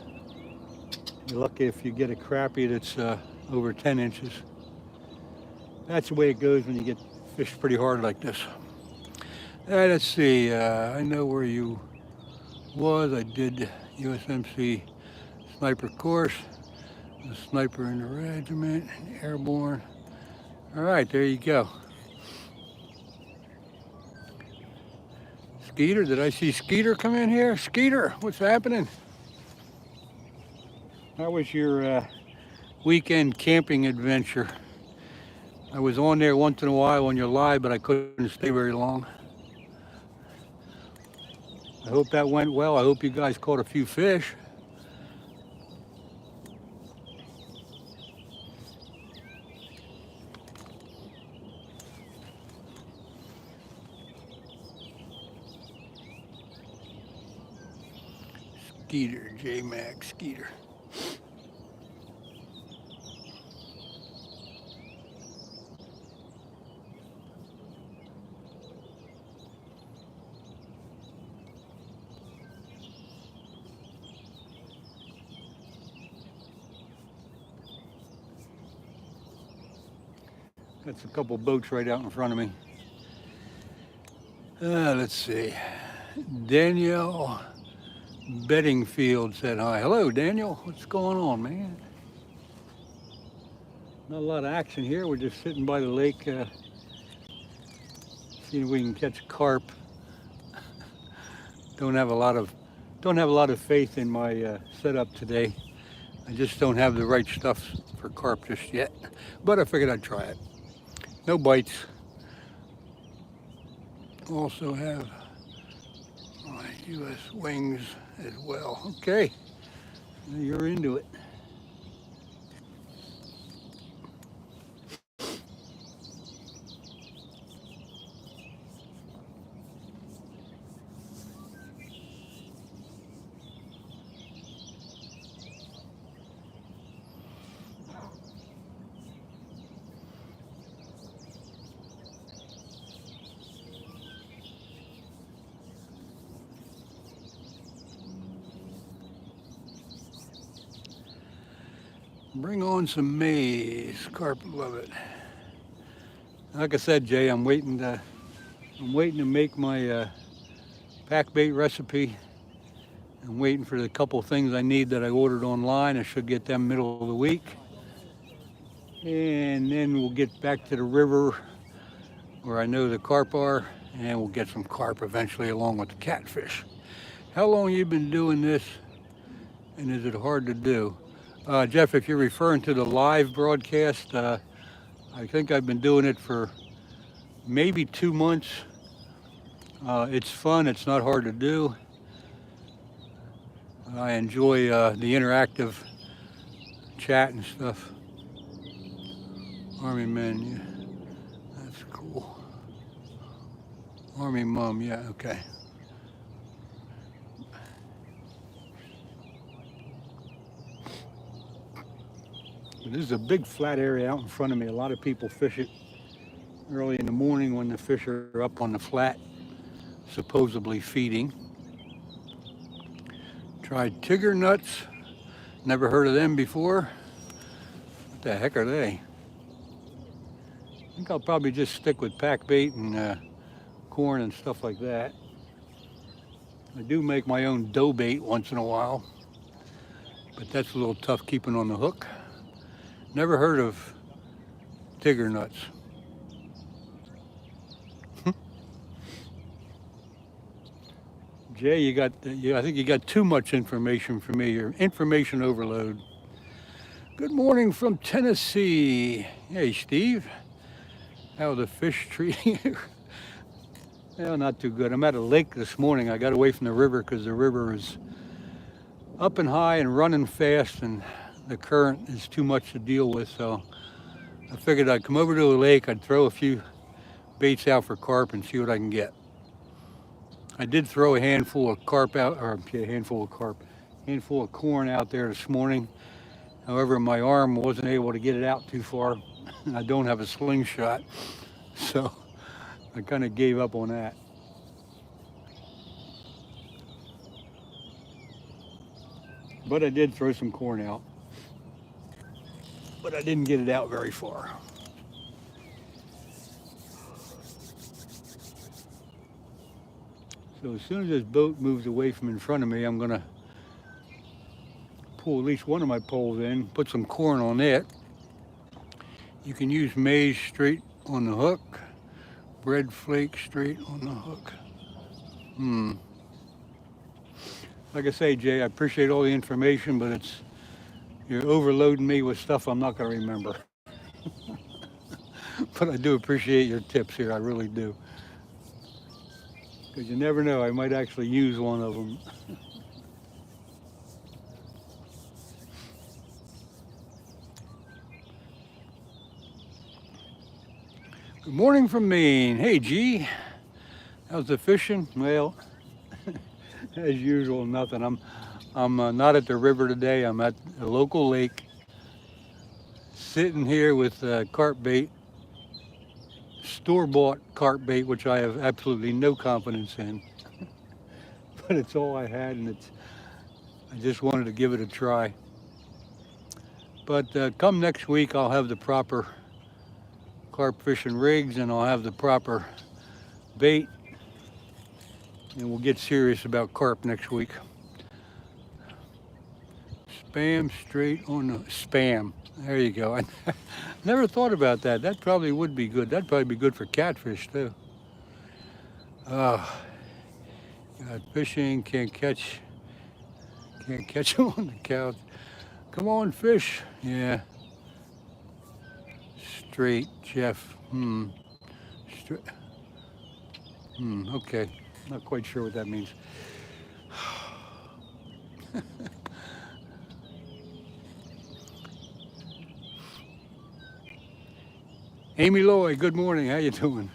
You're lucky if you get a crappie that's over 10 inches. That's the way it goes when you get fished pretty hard like this. Let's see, I know where you was. I did USMC sniper course, the sniper in the regiment, airborne. All right, there you go. Skeeter, did I see Skeeter come in here? Skeeter, what's happening? How was your weekend camping adventure? I was on there once in a while on your live, but I couldn't stay very long. I hope that went well. I hope you guys caught a few fish. Skeeter, J-Mac, Skeeter. That's a couple boats right out in front of me. Let's see. Danielle Beddingfield said hi. Hello, Daniel. What's going on, man? Not a lot of action here. We're just sitting by the lake, seeing if we can catch carp. Don't have a lot of faith in my setup today. I just don't have the right stuff for carp just yet. But I figured I'd try it. No bites. Also have my U.S. wings as well. Okay, you're into it. Bring on some maize. Carp love it. Like I said, Jay, I'm waiting to make my pack bait recipe. I'm waiting for the couple things I need that I ordered online. I should get them middle of the week. And then we'll get back to the river where I know the carp are, and we'll get some carp eventually along with the catfish. How long you been doing this, and is it hard to do? Jeff, if you're referring to the live broadcast, I think I've been doing it for maybe 2 months. It's fun, it's not hard to do. I enjoy the interactive chat and stuff. Army men, yeah, that's cool. Army mom, yeah, okay. This is a big flat area out in front of me. A lot of people fish it early in the morning when the fish are up on the flat, supposedly feeding. Tried tiger nuts. Never heard of them before. What the heck are they? I think I'll probably just stick with pack bait and corn and stuff like that. I do make my own dough bait once in a while, but that's a little tough keeping on the hook. Never heard of tiger nuts. Jay, I think you got too much information for me. You're information overload. Good morning from Tennessee. Hey, Steve. How are the fish treating you? Well, not too good. I'm at a lake this morning. I got away from the river because the river is up and high and running fast, and the current is too much to deal with. So I figured I'd come over to the lake. I'd throw a few baits out for carp and see what I can get. I did throw a handful of carp out, or a handful of corn out there this morning. However, my arm wasn't able to get it out too far. I don't have a slingshot, so I kind of gave up on that. But I did throw some corn out, but I didn't get it out very far. So as soon as this boat moves away from in front of me, I'm gonna pull at least one of my poles in, put some corn on it. You can use maize straight on the hook, bread flake straight on the hook. Like I say, Jay, I appreciate all the information, but you're overloading me with stuff I'm not gonna remember. But I do appreciate your tips here, I really do. Because you never know, I might actually use one of them. Good morning from Maine. Hey, G. How's the fishing? Well, as usual, nothing. I'm not at the river today. I'm at a local lake, sitting here with carp bait, store-bought carp bait, which I have absolutely no confidence in. But it's all I had, and I just wanted to give it a try. But come next week, I'll have the proper carp fishing rigs, and I'll have the proper bait, and we'll get serious about carp next week. Spam straight on the spam. There you go. I never thought about that. That probably would be good. That'd probably be good for catfish too. Got fishing, can't catch them on the couch. Come on, fish. Yeah. Straight, Jeff. Okay. Not quite sure what that means. Amy Lloyd, good morning. How you doing?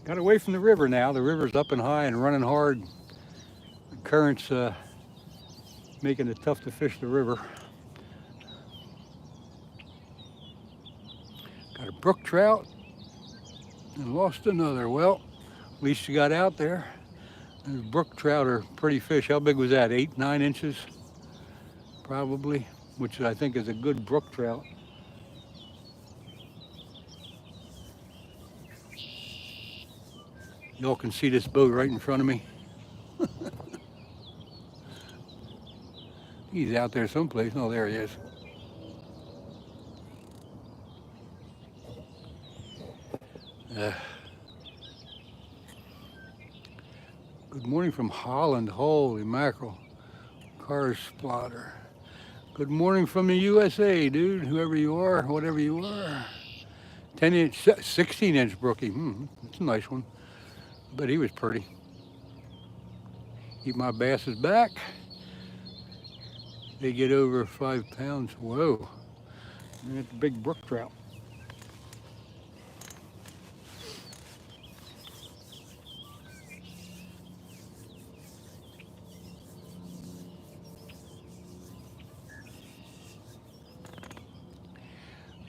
Got away from the river now. The river's up and high and running hard. The current's making it tough to fish the river. Got a brook trout and lost another. Well, at least you got out there. Those brook trout are pretty fish. How big was that? 8, 9 inches? Probably, which I think is a good brook trout. Y'all can see this boat right in front of me. He's out there someplace. Oh, there he is. Good morning from Holland. Holy mackerel. Car splotter. Good morning from the USA, dude. Whoever you are, whatever you are. 10-inch, 16-inch brookie. That's a nice one. But he was pretty. Keep my basses back. They get over 5 pounds. Whoa. And it's a big brook trout.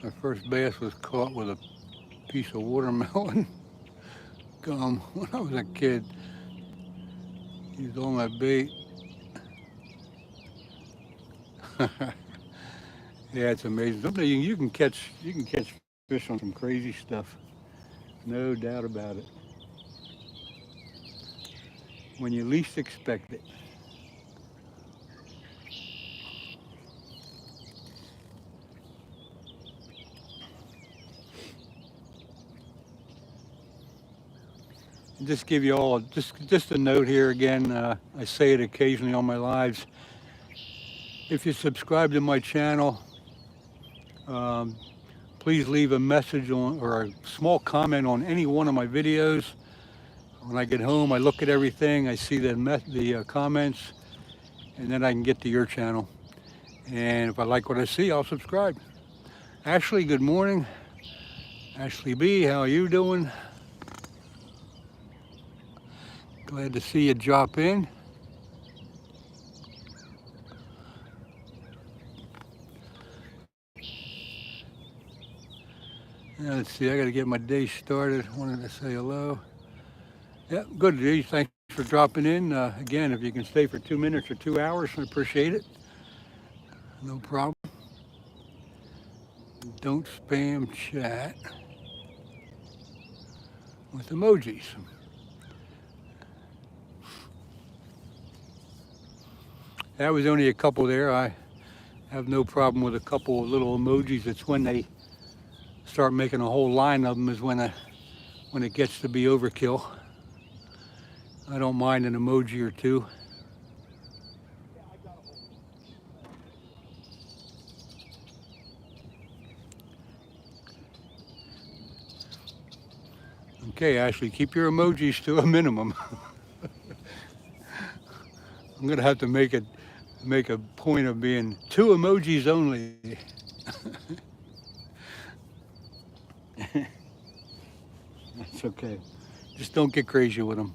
My first bass was caught with a piece of watermelon gum when I was a kid. Used all my bait. Yeah, it's amazing. Someday you can catch fish on some crazy stuff. No doubt about it. When you least expect it. Just give you all just a note here again. I say it occasionally on my lives. If you subscribe to my channel, please leave a message on or a small comment on any one of my videos. When I get home, I look at everything. I see the comments, and then I can get to your channel. And if I like what I see, I'll subscribe. Ashley, good morning. Ashley B, how are you doing? Glad to see you drop in. Now, let's see, I got to get my day started. Wanted to say hello. Yeah, good, G. Thanks for dropping in. Again, if you can stay for 2 minutes or 2 hours, I appreciate it. No problem. Don't spam chat with emojis. That was only a couple there. I have no problem with a couple of little emojis. It's when they start making a whole line of them is when it gets to be overkill. I don't mind an emoji or two. Okay, Ashley, keep your emojis to a minimum. I'm gonna have to make a point of being 2 emojis only. That's okay. Just don't get crazy with them.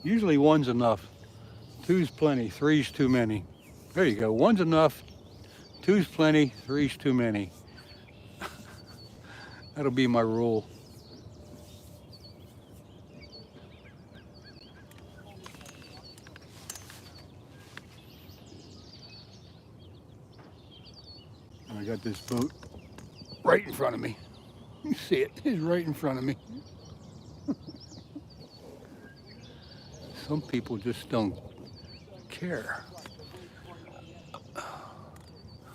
Usually 1's enough. 2's plenty, 3's too many. There you go, 1's enough, 2's plenty, 3's too many. That'll be my rule. I got this boat right in front of me. You see it, it's right in front of me. Some people just don't care.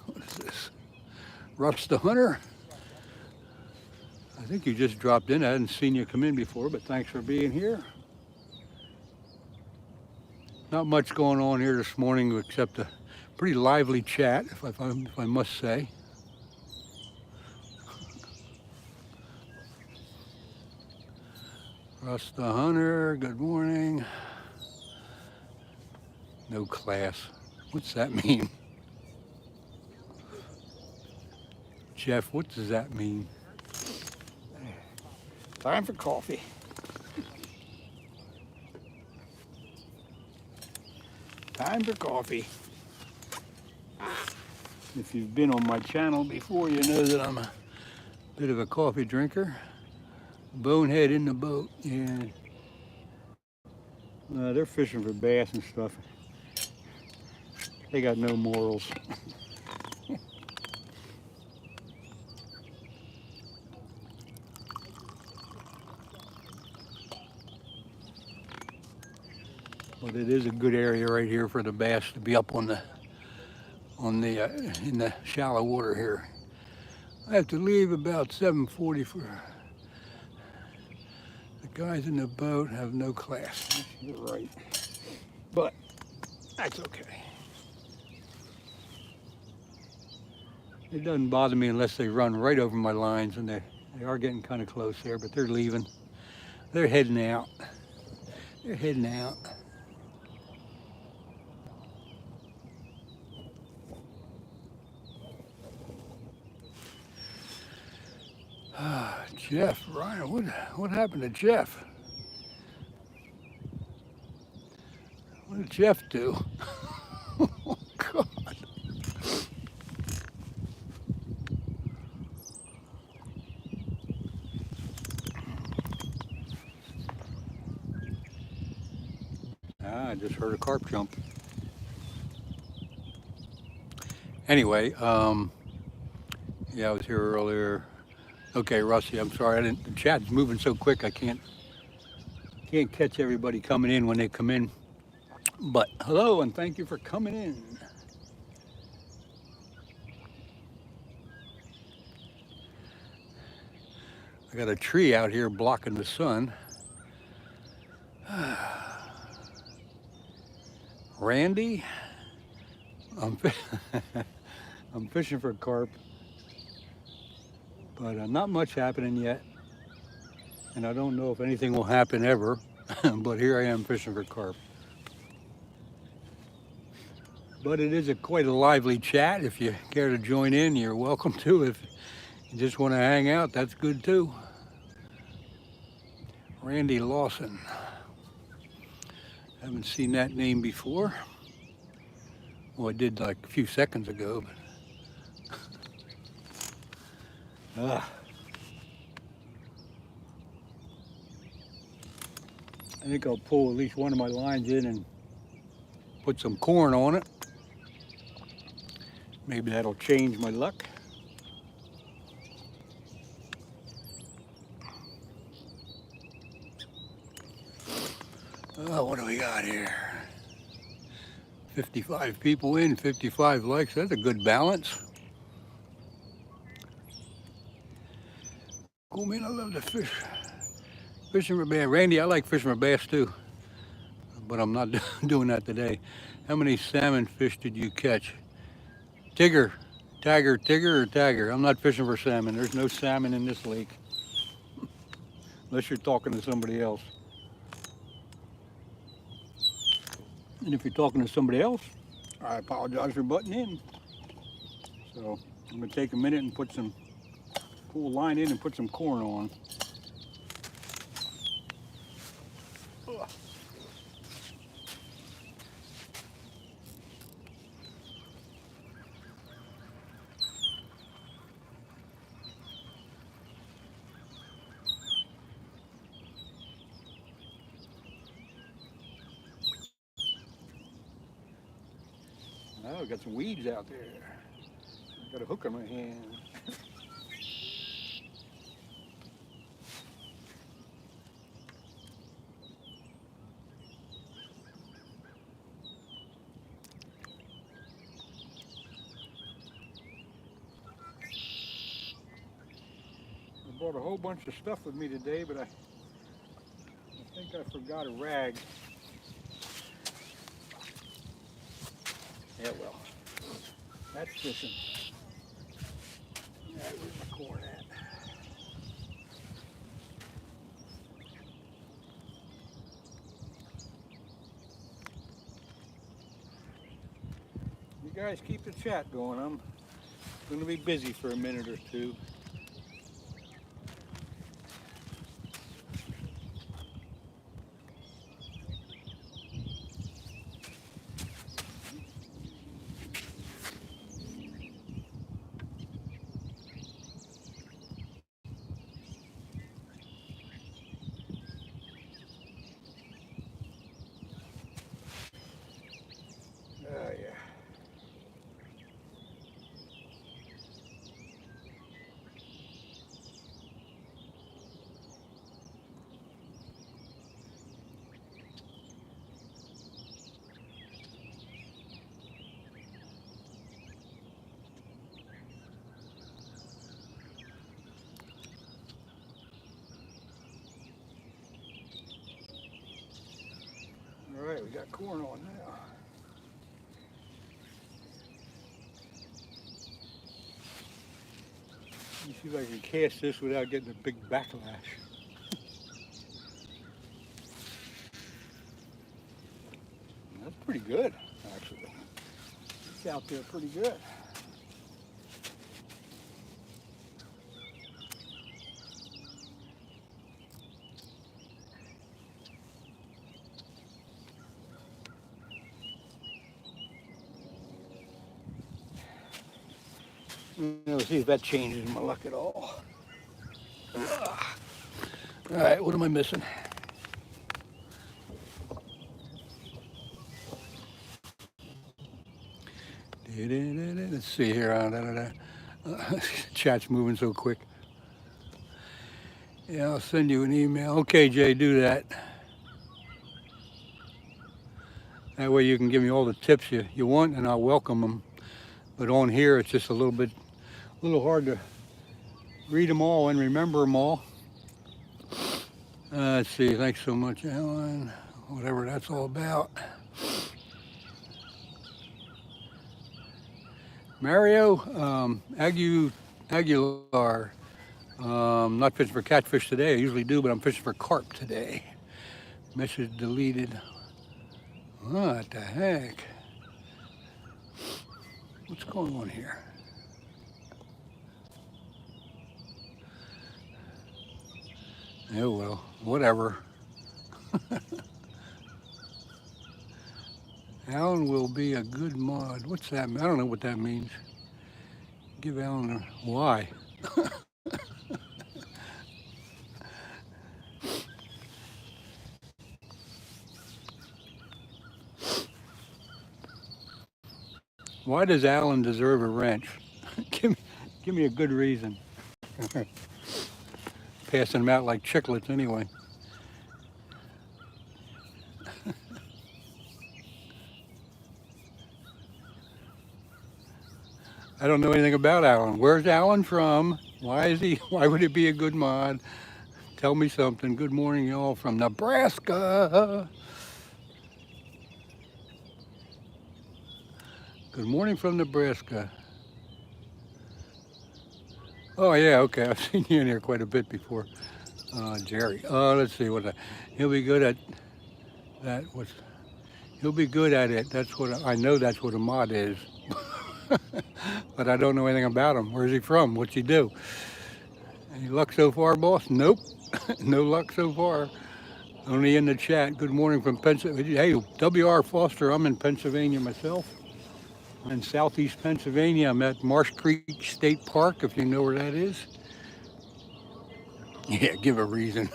What is this? Russ the Hunter? I think you just dropped in. I hadn't seen you come in before, but thanks for being here. Not much going on here this morning except a pretty lively chat, if I must say. Russ the Hunter, good morning. No class. What's that mean? Jeff, what does that mean? Time for coffee. Time for coffee. If you've been on my channel before, you know that I'm a bit of a coffee drinker. Bonehead in the boat, yeah. They're fishing for bass and stuff. They got no morals. But it is a good area right here for the bass to be up in the shallow water here. I have to leave about 7:40 for the guys in the boat have no class. You're right, but that's okay. It doesn't bother me unless they run right over my lines, and they are getting kind of close there, but they're leaving. They're heading out. They're heading out. Jeff, Ryan, what happened to Jeff? What did Jeff do? Oh, God. just heard a carp jump. Anyway, yeah, I was here earlier. Okay, Rusty, I'm sorry. The chat's moving so quick I can't catch everybody coming in when they come in. But hello and thank you for coming in. I got a tree out here blocking the sun. Randy, I'm, I'm fishing for carp, but not much happening yet. And I don't know if anything will happen ever, but here I am fishing for carp. But it is quite a lively chat. If you care to join in, you're welcome to. If you just want to hang out, that's good too. Randy Lawson. Haven't seen that name before. Well, I did like a few seconds ago. But, I think I'll pull at least one of my lines in and put some corn on it. Maybe that'll change my luck. Oh, what do we got here? 55 people in, 55 likes. That's a good balance. Cool, man, I love to fish. Fishing for bass. Randy, I like fishing for bass too, but I'm not doing that today. How many salmon fish did you catch? Tigger, Tigger or Tiger? I'm not fishing for salmon. There's no salmon in this lake. Unless you're talking to somebody else. And if you're talking to somebody else, I apologize for butting in. So I'm gonna take a minute and pull a line in and put some corn on. Oh, got some weeds out there. Got a hook on my hand. I brought a whole bunch of stuff with me today, but I think I forgot a rag. Yeah, well, that's fishing. Yeah, where's my corn at? You guys keep the chat going. I'm going to be busy for a minute or two. Yeah. All right, we got corn on now. Let me see if I can cast this without getting a big backlash. That's pretty good, actually. It's out there pretty good. Let's see if that changes my luck at all. All right, what am I missing? Let's see here. Chat's moving so quick. Yeah, I'll send you an email. Okay, Jay, do that. That way you can give me all the tips you want, and I'll welcome them. But on here, it's just a little hard to read them all and remember them all. Let's see. Thanks so much, Alan. Whatever that's all about. Mario Aguilar. Not fishing for catfish today. I usually do, but I'm fishing for carp today. Message deleted. What the heck? What's going on here? Oh well, whatever. Alan will be a good mod. What's that? I don't know what that means. Give Alan a why. Why does Alan deserve a wrench? give me a good reason. Passing them out like chiclets anyway. I don't know anything about Alan. Where's Alan from? Why would it be a good mod? Tell me something. Good morning, y'all, from Nebraska. Good morning from Nebraska. Oh yeah, okay. I've seen you in here quite a bit before, Jerry. Let's see what he'll be good at. He'll be good at it. That's what I know. That's what a mod is. But I don't know anything about him. Where's he from? What's he do? Any luck so far, boss? Nope. No luck so far. Only in the chat. Good morning from Pennsylvania. Hey, W.R. Foster. I'm in Pennsylvania myself. I'm in southeast Pennsylvania. I'm at Marsh Creek State Park, if you know where that is. Yeah, give a reason.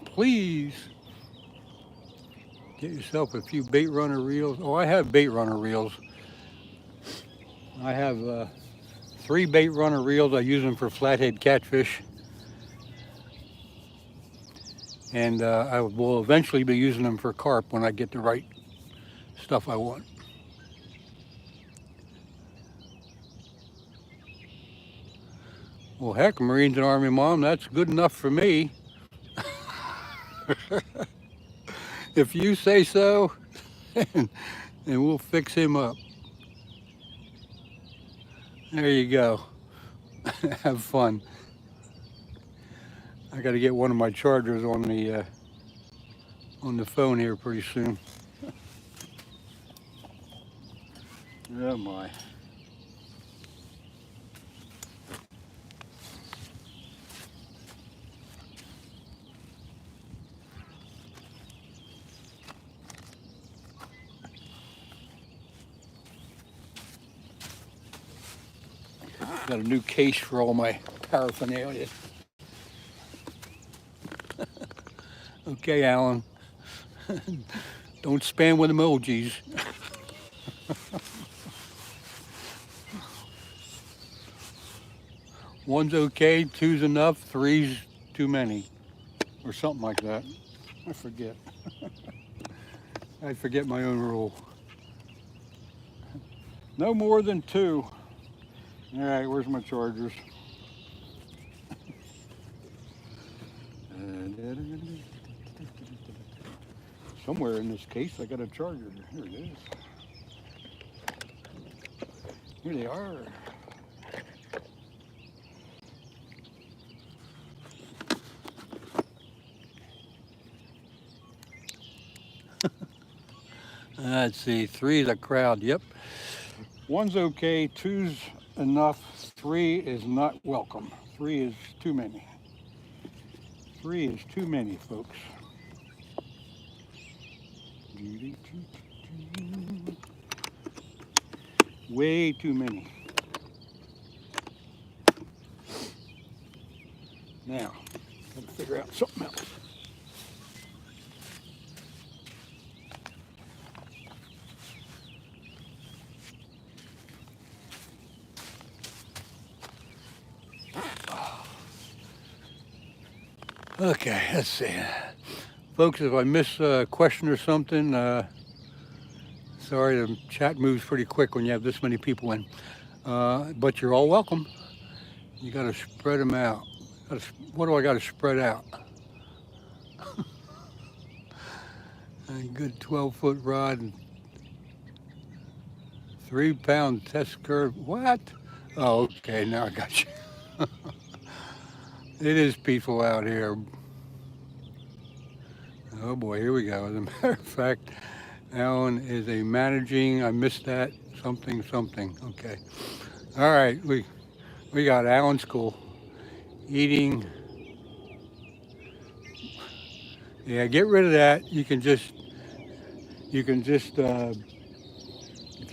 Please. Get yourself a few bait runner reels. Oh, I have bait runner reels. I have 3 bait runner reels. I use them for flathead catfish. And I will eventually be using them for carp when I get the right stuff I want. Well, heck, Marines and Army Mom, that's good enough for me. If you say so, and we'll fix him up. There you go. Have fun. I got to get one of my chargers on the phone here pretty soon. Oh my. Got a new case for all my paraphernalia. Okay, Alan. Don't spam with emojis. One's okay, 2's enough, 3's too many. Or something like that. I forget. I forget my own rule. No more than 2. All right, where's my chargers? Somewhere in this case, I got a charger. Here it is. Here they are. Let's see, 3's a crowd. Yep. 1's okay, 2's enough, 3 is not welcome. 3 is too many. 3 is too many, folks. Way too many. Now, gotta figure out something else. Okay, let's see. Folks, if I miss a question or something, sorry, the chat moves pretty quick when you have this many people in. But you're all welcome. You got to spread them out. What do I got to spread out? A good 12-foot rod and 3-pound test curve. What? Oh, okay, now I got you. It is peaceful out here. Oh boy, here we go. As a matter of fact, Alan is a managing, I missed that, something. Okay. All right, we got Alan School eating. Yeah, get rid of that. You can just, if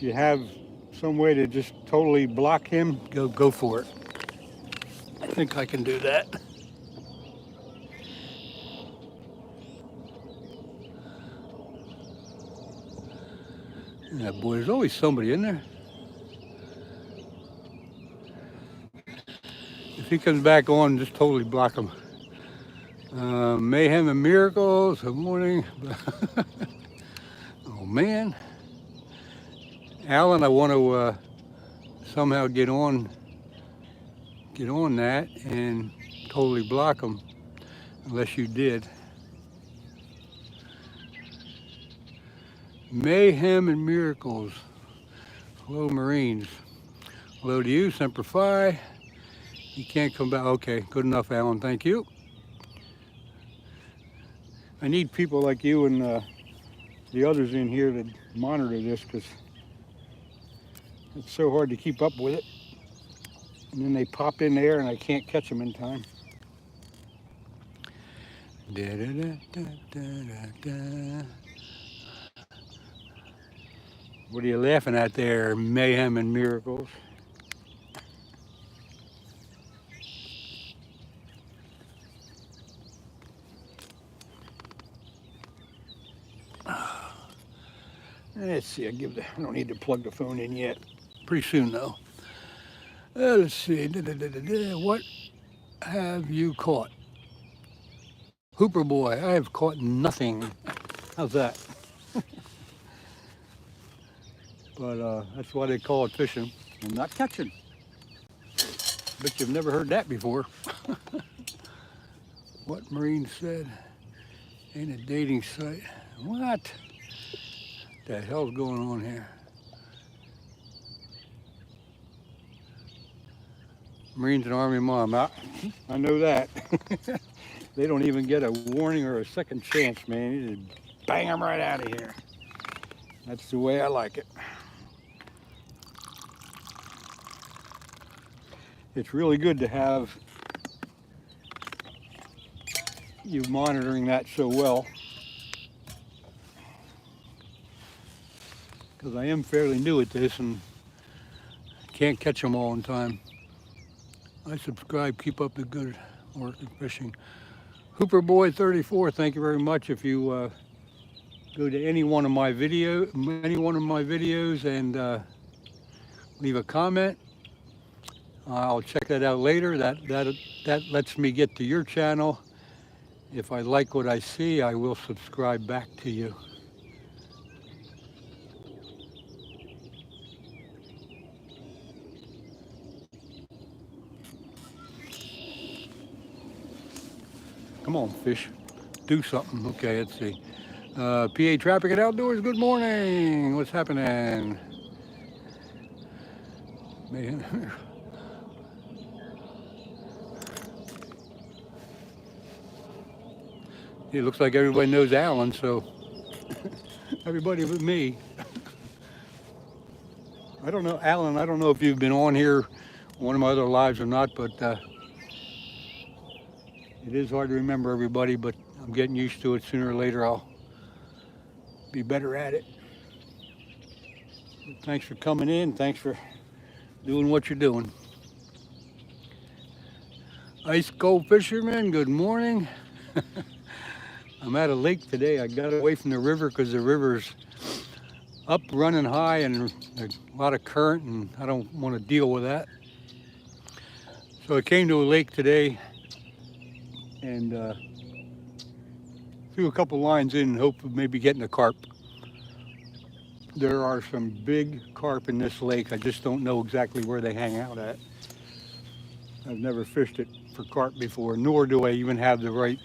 you have some way to just totally block him, go for it. I think I can do that. Yeah, boy, there's always somebody in there. If he comes back on, just totally block him. Mayhem and Miracles, good morning. Oh man. Alan, I want to somehow get on that and totally block him, unless you did. Mayhem and Miracles. Hello, Marines. Hello to you, Semper Fi. You can't come back. Okay, good enough, Alan. Thank you. I need people like you and the others in here to monitor this, because it's so hard to keep up with it. And then they pop in there and I can't catch them in time. Da, da, da, da, da, da. What are you laughing at there, Mayhem and Miracles? Let's see, I don't need to plug the phone in yet. Pretty soon though. Let's see, what have you caught? Hooper boy, I have caught nothing. How's that? But that's why they call it fishing and not catching. Bet you've never heard that before. What Marine said, ain't a dating site. What the hell's going on here? Marines and Army mom, I know that. They don't even get a warning or a second chance, man. You just bang them right out of here. That's the way I like it. It's really good to have you monitoring that so well, because I am fairly new at this and can't catch them all in time. I subscribe, keep up the good work of fishing. Hooper Boy 34, thank you very much. If you go to any one of my videos and leave a comment, I'll check that out later. That lets me get to your channel. If I like what I see, I will subscribe back to you. Come on, fish. Do something. Okay, let's see. PA Traffic and Outdoors, good morning. What's happening? Man. It looks like everybody knows Alan, so everybody but me. I don't know, Alan, I don't know if you've been on here, one of my other lives or not, but it is hard to remember everybody, but I'm getting used to it. Sooner or later, I'll be better at it. Thanks for coming in. Thanks for doing what you're doing. Ice Cold Fisherman, good morning. I'm at a lake today. I got away from the river because the river's up running high and there's a lot of current and I don't want to deal with that. So I came to a lake today and threw a couple lines in and hope of maybe getting a carp. There are some big carp in this lake. I just don't know exactly where they hang out at. I've never fished it for carp before, nor do I even have the right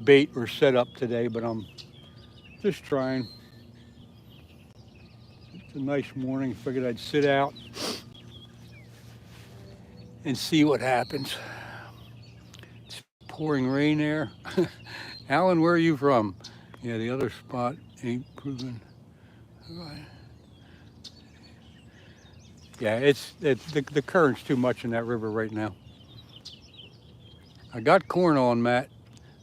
bait or setup today, but I'm just trying. It's a nice morning. Figured I'd sit out and see what happens. It's pouring rain there. Alan, where are you from? Yeah, the other spot ain't proven. Yeah, it's the current's too much in that river right now. I got corn on, Matt.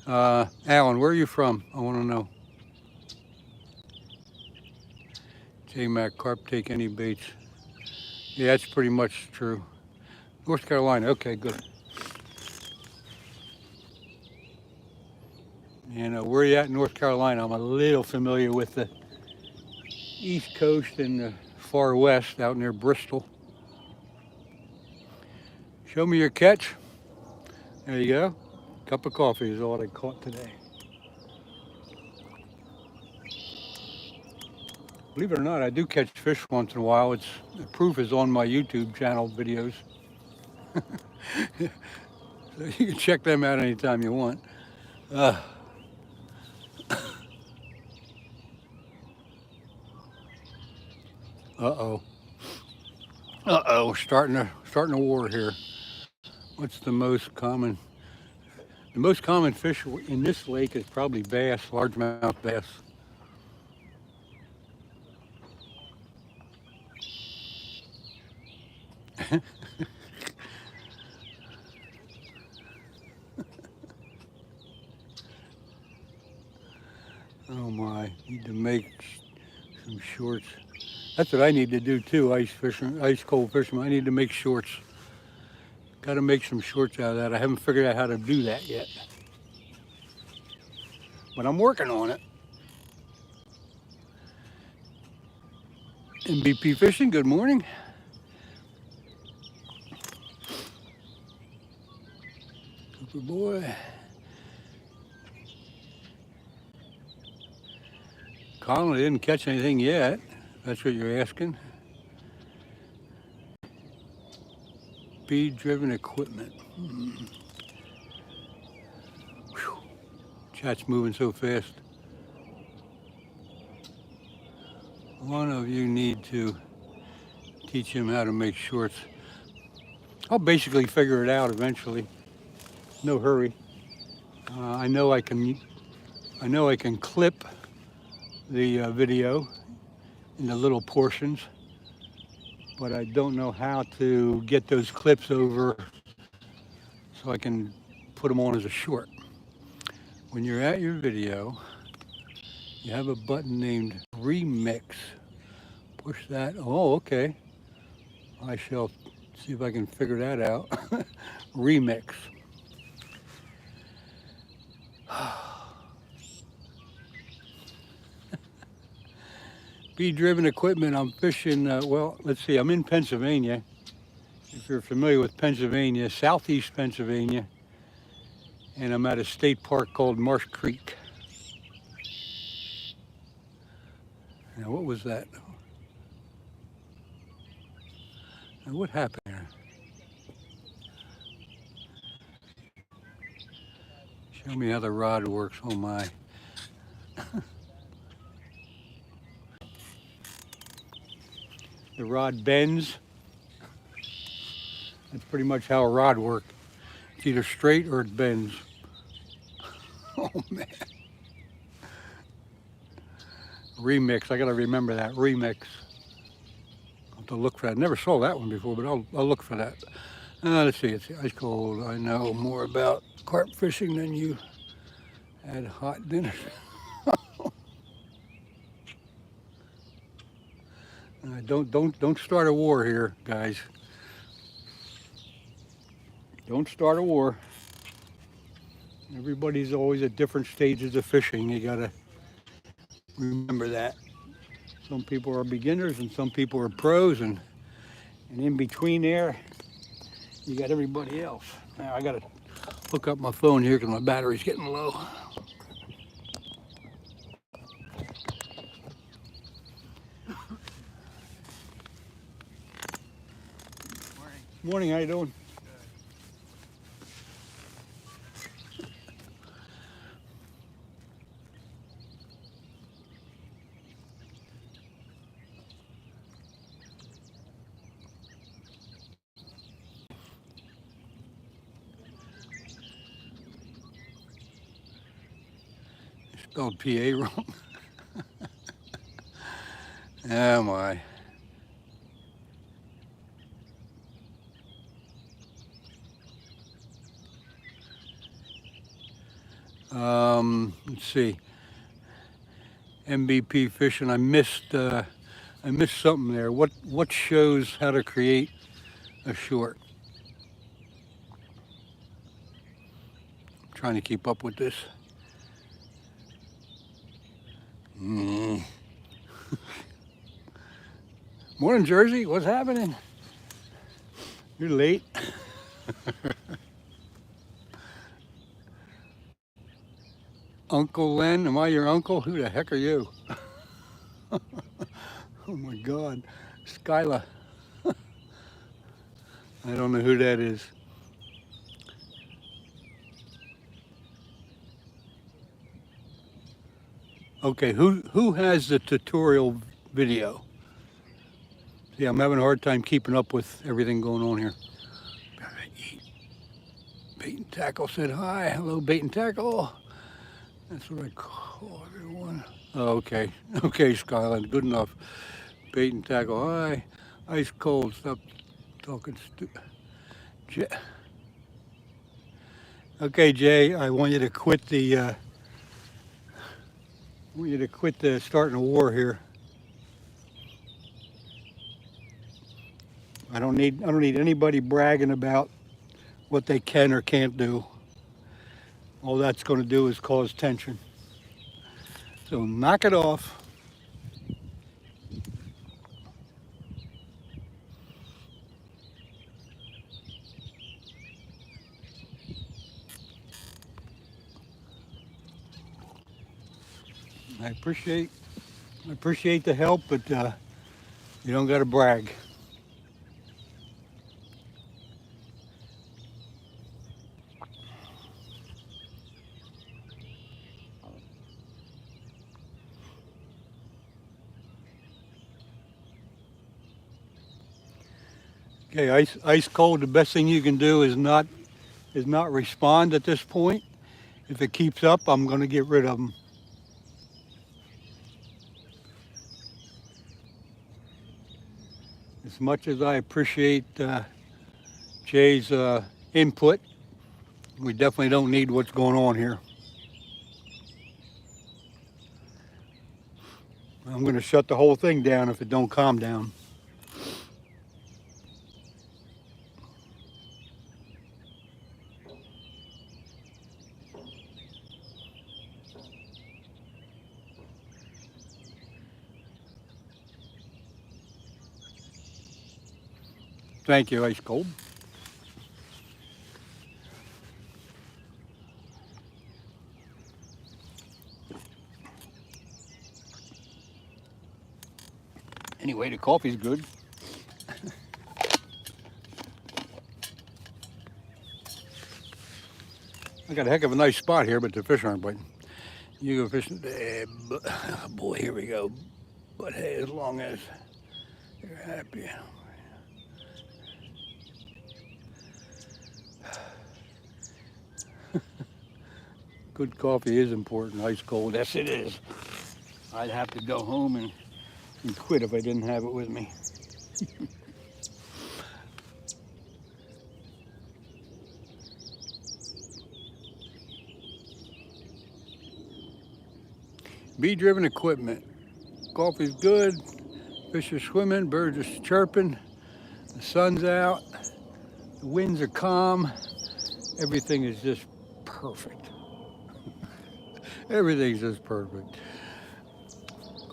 Alan, where are you from? I want to know. J-Mac, carp take any baits. Yeah, that's pretty much true. North Carolina, okay, good. And where are you at in North Carolina? I'm a little familiar with the East Coast and the far west out near Bristol. Show me your catch. There you go. Cup of coffee is all I caught today. Believe it or not, I do catch fish once in a while. The proof is on my YouTube channel videos. So you can check them out anytime you want. Uh-oh. Uh-oh, starting a war here. What's the most common? The most common fish in this lake is probably bass, largemouth bass. Oh my, need to make some shorts. That's what I need to do too, ice cold fishing. I need to make shorts. Got to make some shorts out of that. I haven't figured out how to do that yet, but I'm working on it. MVP Fishing, good morning. Cooper boy. Colin didn't catch anything yet. That's what you're asking. Speed-driven equipment. Chat's moving so fast. One of you need to teach him how to make shorts. I'll basically figure it out eventually. No hurry. I know I can clip the video into little portions, but I don't know how to get those clips over so I can put them on as a short. When you're at your video, you have a button named Remix. Push that. Oh, okay. I shall see if I can figure that out. Remix. Speed-driven equipment. I'm fishing, well, let's see, I'm in Pennsylvania. If you're familiar with Pennsylvania, southeast Pennsylvania, and I'm at a state park called Marsh Creek. Now, what was that? Now, what happened there? Show me how the rod works. Oh my. The rod bends. That's pretty much how a rod works. It's either straight or it bends. Oh man. Remix, I gotta remember that, Remix. I'll have to look for that. Never saw that one before, but I'll look for that. Let's see, it's ice cold. I know more about carp fishing than you at hot dinner. Don't start a war here, guys. Don't start a war. Everybody's always at different stages of fishing. You gotta remember that. Some people are beginners and some people are pros, and in between there, you got everybody else. Now I gotta hook up my phone here because my battery's getting low. Morning, how you doing? Spelled PA wrong. Oh my. Let's see. MVP fishing. I missed something there. What shows how to create a short? I'm trying to keep up with this. Morning, Jersey. What's happening? You're late. Uncle Len, am I your uncle? Who the heck are you? Oh my God, Skyla. I don't know who that is. Okay, who has the tutorial video? Yeah, I'm having a hard time keeping up with everything going on here. Bait and Tackle said hi. Hello, Bait and Tackle. That's what I call everyone. Oh, okay. Okay, Skyland. Good enough. Bait and Tackle. Hi. Ice cold. Stop talking stupid. Okay, Jay. I want you to quit the. Starting a war here. I don't need anybody bragging about what they can or can't do. All that's going to do is cause tension. So knock it off. I appreciate the help, but you don't got to brag. Okay, ice cold. The best thing you can do is not respond at this point. If it keeps up, I'm going to get rid of them. As much as I appreciate Jay's input, we definitely don't need what's going on here. I'm going to shut the whole thing down if it don't calm down. Thank you, Ice Cold. Anyway, the coffee's good. I got a heck of a nice spot here, but the fish aren't biting. You go fishing. Boy, here we go. But hey, as long as you're happy. Good coffee is important, ice cold. Yes, it is. I'd have to go home and quit if I didn't have it with me. Bee-driven equipment. Coffee's good. Fish are swimming. Birds are chirping. The sun's out. The winds are calm. Everything is just perfect. Everything's just perfect.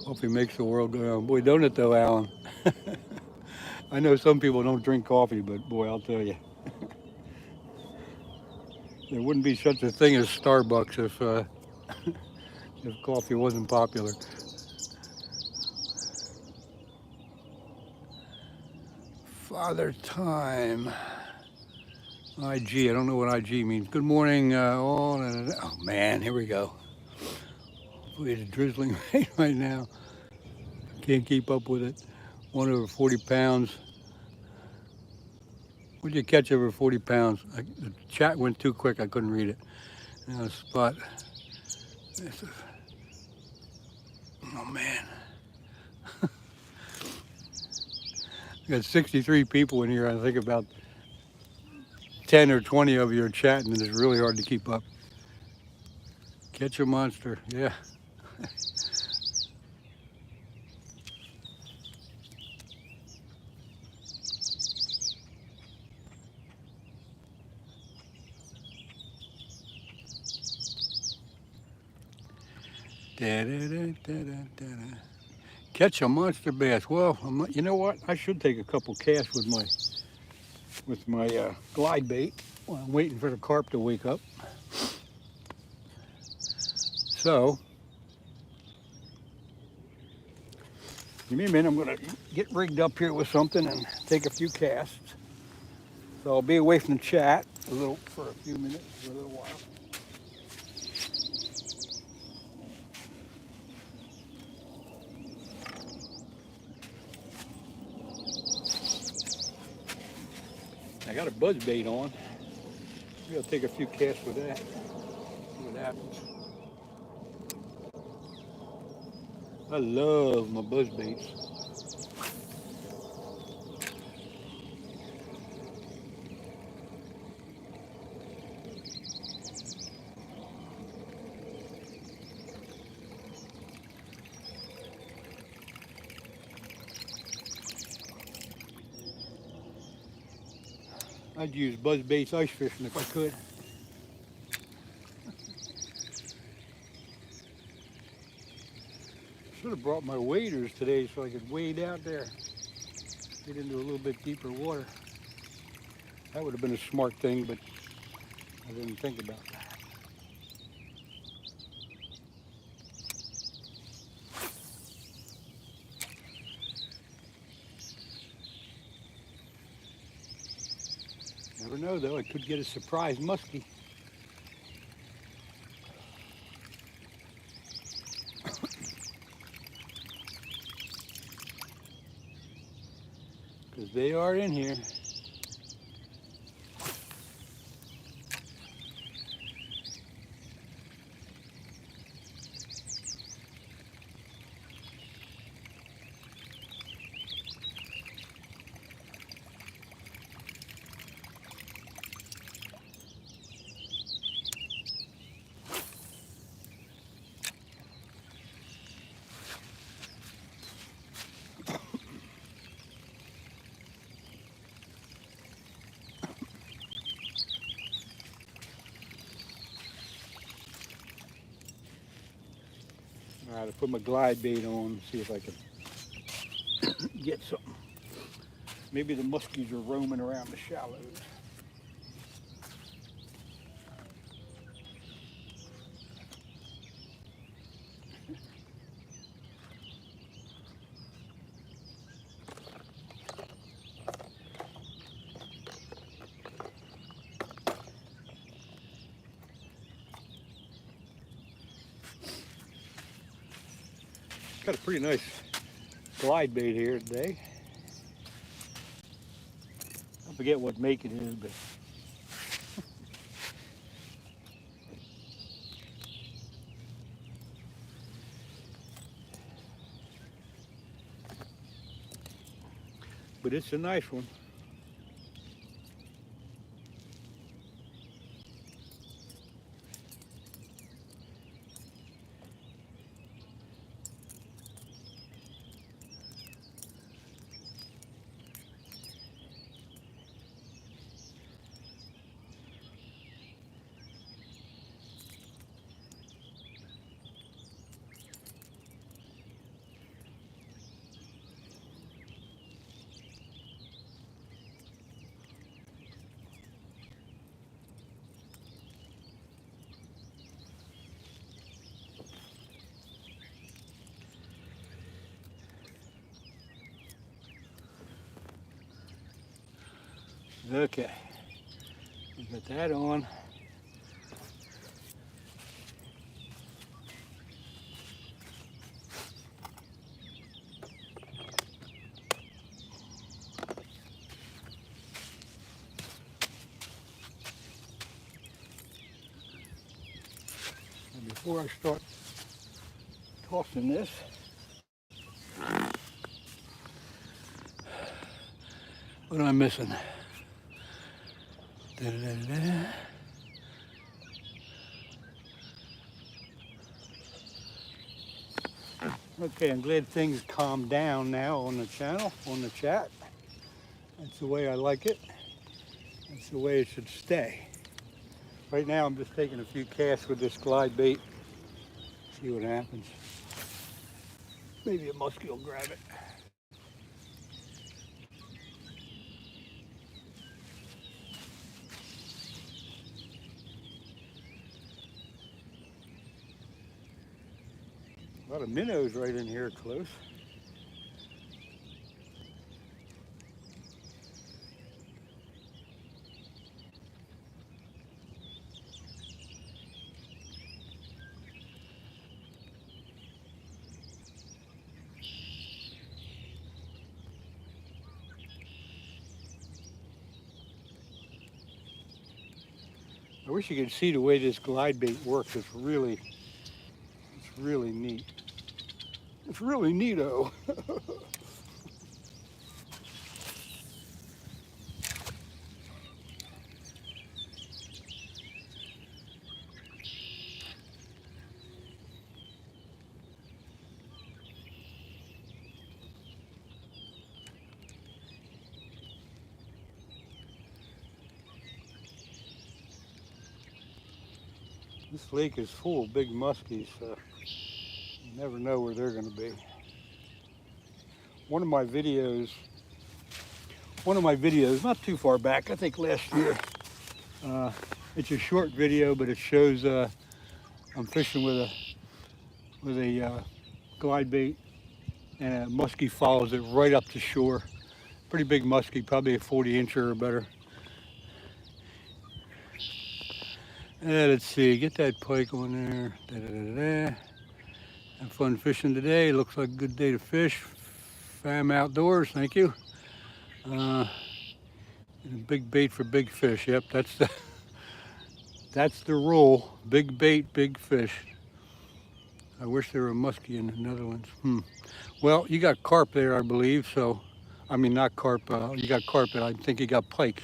Coffee makes the world go round. Boy, don't it though, Alan? I know some people don't drink coffee, but boy, I'll tell you. There wouldn't be such a thing as Starbucks if coffee wasn't popular. Father Time. IG, I don't know what IG means. Good morning, all. Oh man, here we go. Hopefully it's drizzling rain right now. Can't keep up with it. 1 over 40 pounds. What'd you catch over 40 pounds? The chat went too quick, I couldn't read it. Now, spot. Oh man. We got 63 people in here. I think about 10 or 20 of you are chatting, and it's really hard to keep up. Catch a monster, yeah. Da, da, da, da, da, da. Catch a monster bass. Well, you know what? I should take a couple casts with my glide bait while I'm waiting for the carp to wake up. So, give me a minute. I'm going to get rigged up here with something and take a few casts. So I'll be away from the chat for a few minutes, for a little while. I got a buzz bait on. Maybe I'll take a few casts with that. See what happens. I love my buzz baits. I'd use buzz baits ice fishing if I could. Should have brought my waders today so I could wade out there, get into a little bit deeper water. That would have been a smart thing, but I didn't think about that. Never know though, I could get a surprise muskie. Because they are in here. All right, I'll put my glide bait on, see if I can get something. Maybe the muskies are roaming around the shallows. Got a pretty nice glide bait here today. I forget what make it is, but it's a nice one. Okay, we got that on. And before I start tossing this, what am I missing? Da-da-da-da. Okay, I'm glad things calmed down now on the channel, on the chat. That's the way I like it. That's the way it should stay. Right now I'm just taking a few casts with this glide bait. See what happens. Maybe a muskie will grab it. A lot of minnows right in here close. I wish you could see the way this glide bait works. It's really neat. It's really neato. This lake is full of big muskies, so you never know where they're going to be. One of my videos, not too far back, I think last year, it's a short video, but it shows I'm fishing with a glide bait, and a muskie follows it right up to shore. Pretty big muskie, probably a 40-incher or better. Let's see, get that pike on there. Da-da-da-da. Have fun fishing today. Looks like a good day to fish. Fam Outdoors, thank you. A big bait for big fish. Yep, that's the rule. Big bait, big fish. I wish there were a muskie in the Netherlands. Well, you got carp there, I believe. So, I mean, not carp. You got carp, but I think you got pike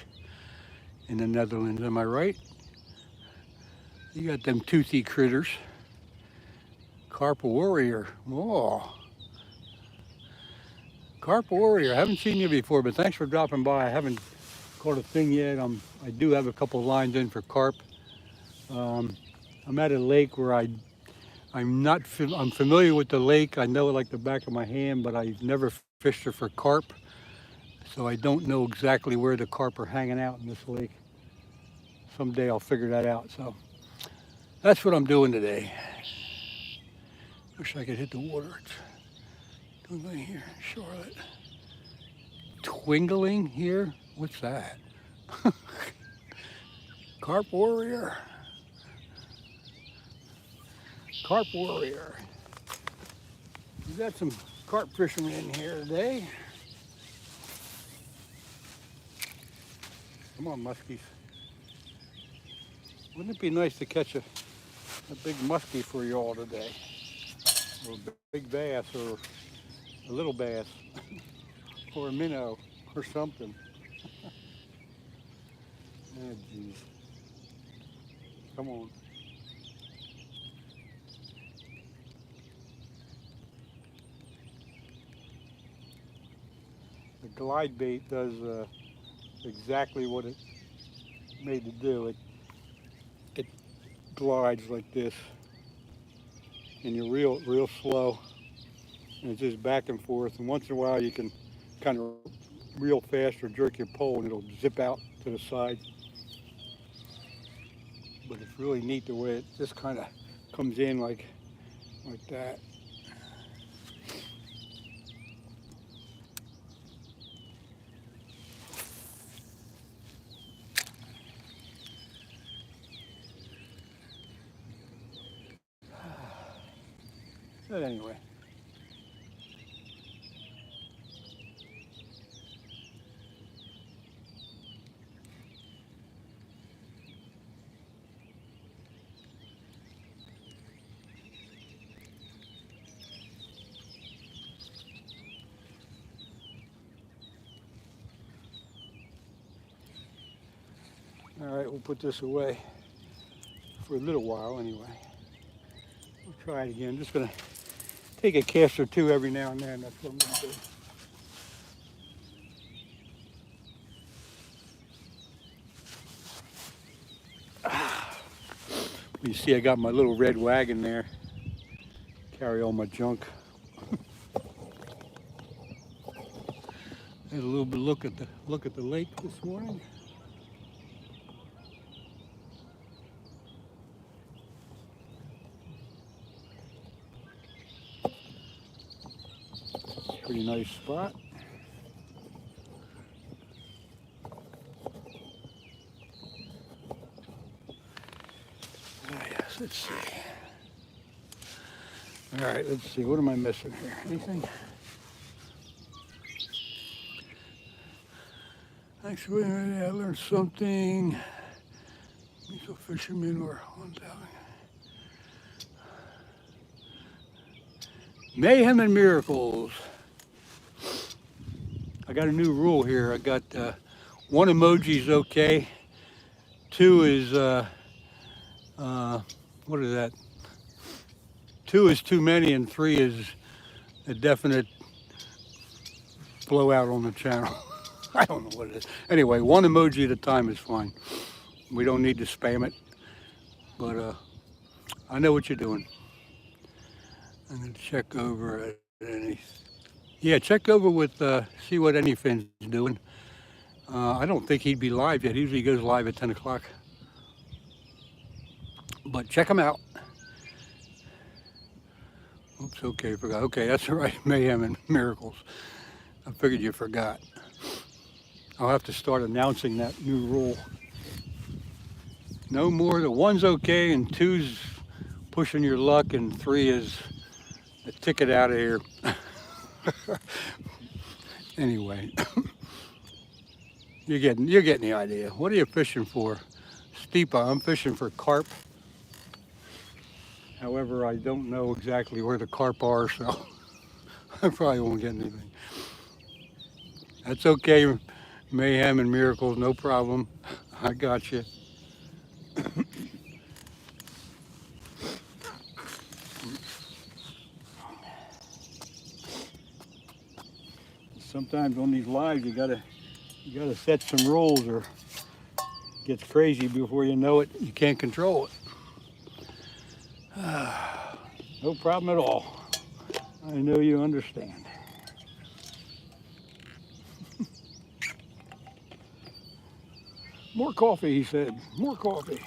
in the Netherlands. Am I right? You got them toothy critters. Carp warrior. Oh. Carp warrior. I haven't seen you before, but thanks for dropping by. I haven't caught a thing yet. I do have a couple lines in for carp. I'm at a lake where I'm familiar with the lake. I know it like the back of my hand, but I've never fished it for carp. So I don't know exactly where the carp are hanging out in this lake. Someday I'll figure that out. So that's what I'm doing today. Wish I could hit the water. It's twinkling here, Charlotte. Twinkling here? What's that? Carp warrior. Carp warrior. We got some carp fishermen in here today. Come on, muskies. Wouldn't it be nice to catch a big muskie for you all today? Or a big bass, or a little bass, or a minnow, or something. Oh, jeez. Come on. The glide bait does exactly what it's made to do. It glides like this, and you're real slow, and it's just back and forth. And once in a while, you can kind of reel fast or jerk your pole, and it'll zip out to the side. But it's really neat the way it just kind of comes in like that. But anyway. All right, we'll put this away for a little while anyway. We'll try it again. Just gonna take a cast or two every now and then. That's what I'm gonna do. You see I got my little red wagon there. Carry all my junk. Had a little bit look at the lake this morning. Pretty nice spot. Oh yes, let's see. All right, let's see. What am I missing here? Anything? Actually, I learned something. He's a fisherman or 1,000. Mayhem and miracles. I got a new rule here. I got one emoji's okay. Two is, what is that? Two is too many, and three is a definite blowout on the channel. I don't know what it is. Anyway, one emoji at a time is fine. We don't need to spam it, but I know what you're doing. I'm gonna check over at any. Yeah, check over with, see what Anyfin's doing. I don't think he'd be live yet. He usually goes live at 10 o'clock. But check him out. Oops, okay, forgot. Okay, that's all right. Mayhem and miracles. I figured you forgot. I'll have to start announcing that new rule. No more. The one's okay, and two's pushing your luck, and three is a ticket out of here. Anyway, you're getting the idea. What are you fishing for? Steepa, I'm fishing for carp. However, I don't know exactly where the carp are, so I probably won't get anything. That's okay, Mayhem and miracles, no problem. I got you. Sometimes on these lives you gotta set some rules, or it gets crazy before you know it. You can't control it. No problem at all. I know you understand. More coffee, he said. More coffee.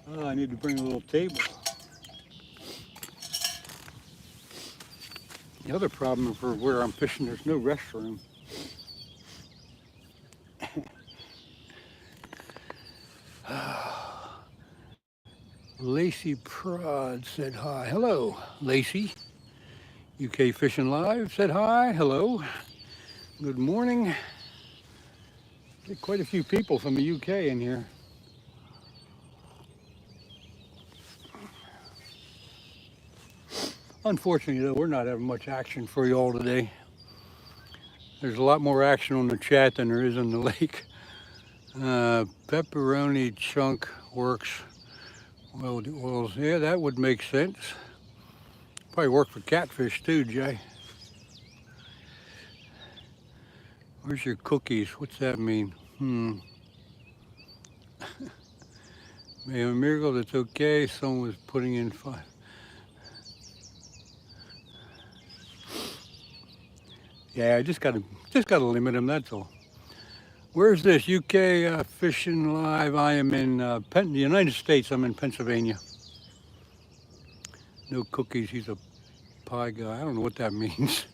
Oh, I need to bring a little table. The other problem for where I'm fishing, there's no restroom. Lacey Prod said hi. Hello, Lacey. UK Fishing Live said hi. Hello. Good morning. Get quite a few people from the UK in here. Unfortunately, though, we're not having much action for you all today. There's a lot more action on the chat than there is on the lake. Pepperoni chunk works. Well, yeah, that would make sense. Probably work for catfish too, Jay. Where's your cookies? What's that mean? Maybe a miracle, that's okay. Someone was putting in 5. Yeah, I just gotta limit them, that's all. Where's this? UK Fishing Live. I am in the United States. I'm in Pennsylvania. No cookies. He's a pie guy. I don't know what that means.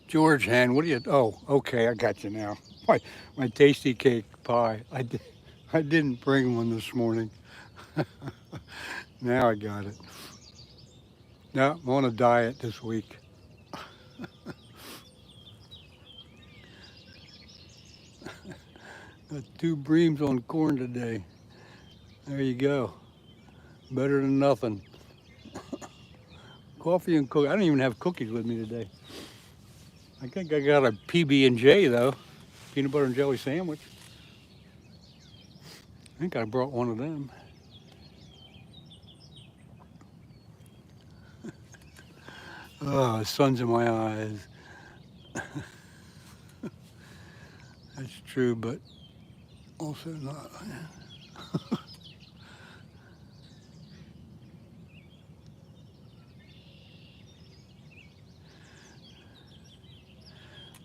George Han, what do you? Oh, okay, I got you now. My tasty cake pie. I didn't bring one this morning. Now I got it. No, I'm on a diet this week. Got 2 breams on corn today. There you go. Better than nothing. Coffee and cookies. I don't even have cookies with me today. I think I got a PB&J though, peanut butter and jelly sandwich. I think I brought one of them. Oh, the sun's in my eyes. That's true, but also not.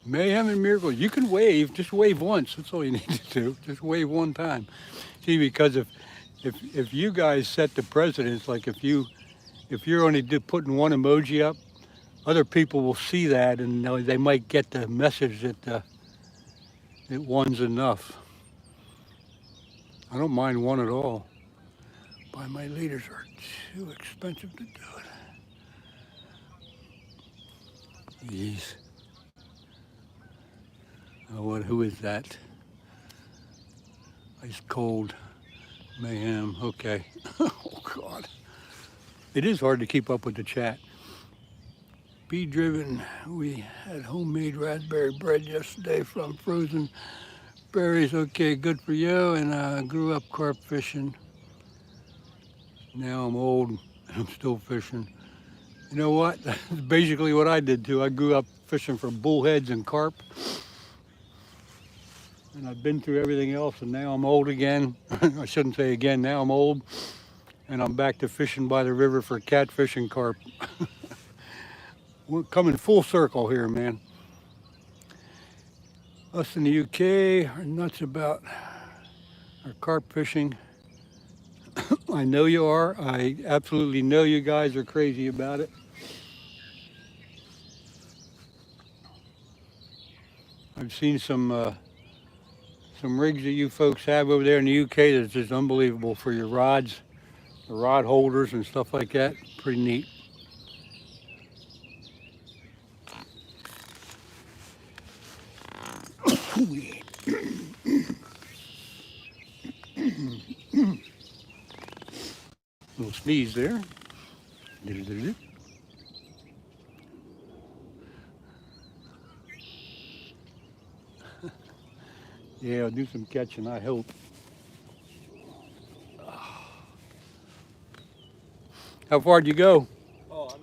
Mayhem and miracles. You can wave. Just wave once. That's all you need to do. Just wave one time. See, because if you guys set the precedence, like if you're only putting one emoji up, other people will see that and they might get the message that one's enough. I don't mind one at all. But my leaders are too expensive to do it. Jeez. Oh, who is that? Ice cold mayhem. Okay. Oh God. It is hard to keep up with the chat. Bee driven. We had homemade raspberry bread yesterday from frozen berries. Okay, good for you. And I grew up carp fishing. Now I'm old and I'm still fishing. You know what? That's basically what I did too. I grew up fishing for bullheads and carp. And I've been through everything else, and now I'm old again. I shouldn't say again, now I'm old. And I'm back to fishing by the river for catfish and carp. We're coming full circle here, man. Us in the UK are nuts about our carp fishing. I know you are. I absolutely know you guys are crazy about it. I've seen some rigs that you folks have over there in the UK that's just unbelievable for your rods, the rod holders and stuff like that. Pretty neat. Little sneeze there. Yeah, I'll do some catching, I hope. How far would you go? Oh,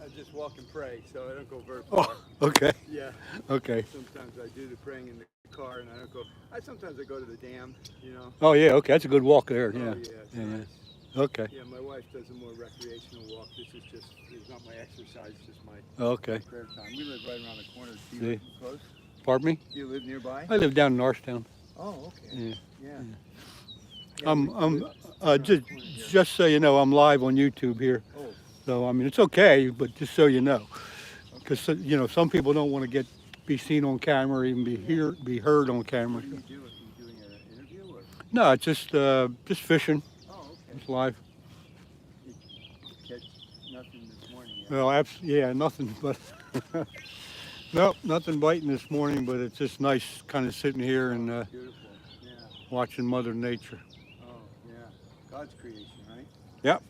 I just walk and pray, so I don't go very Oh, far. okay. Yeah. Okay. Sometimes I do the praying in the car, and I don't go. Sometimes I go to the dam, you know. Oh, yeah, okay. That's a good walk there. Yeah. Oh, yeah, it's nice. Okay. Yeah, my wife does a more recreational walk. It's not my exercise, it's just my Okay. prayer time. We live right around the corner. Do you See. live close? Pardon me? Do you live nearby? I live down in Norristown. Oh, okay. Yeah. Yeah. Just so you know, I'm live on YouTube here. Oh. So, I mean, it's okay, but just so you know. Because, you know, some people don't want to be seen on camera or even be heard on camera. What do you do? Are you doing an interview or? No, it's just fishing. Oh, okay. It's live. You catch nothing this morning yet? Well, yeah, nothing but nope, nothing biting this morning. But it's just nice, kind of sitting here and Beautiful. Yeah. watching Mother Nature. Oh, yeah. God's creation, right? Yep.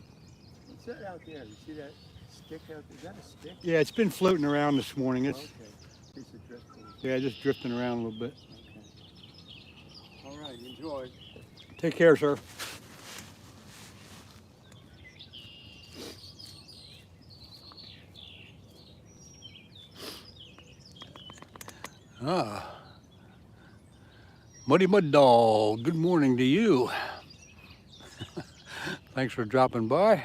What's that out there? You see that stick out there? Is that a stick? Yeah, it's been floating around this morning. It's Okay. Piece of driftwood. yeah, just drifting around a little bit. Okay. All right. Enjoy. Take care, sir. Ah, Muddy Mud Dog, good morning to you. Thanks for dropping by.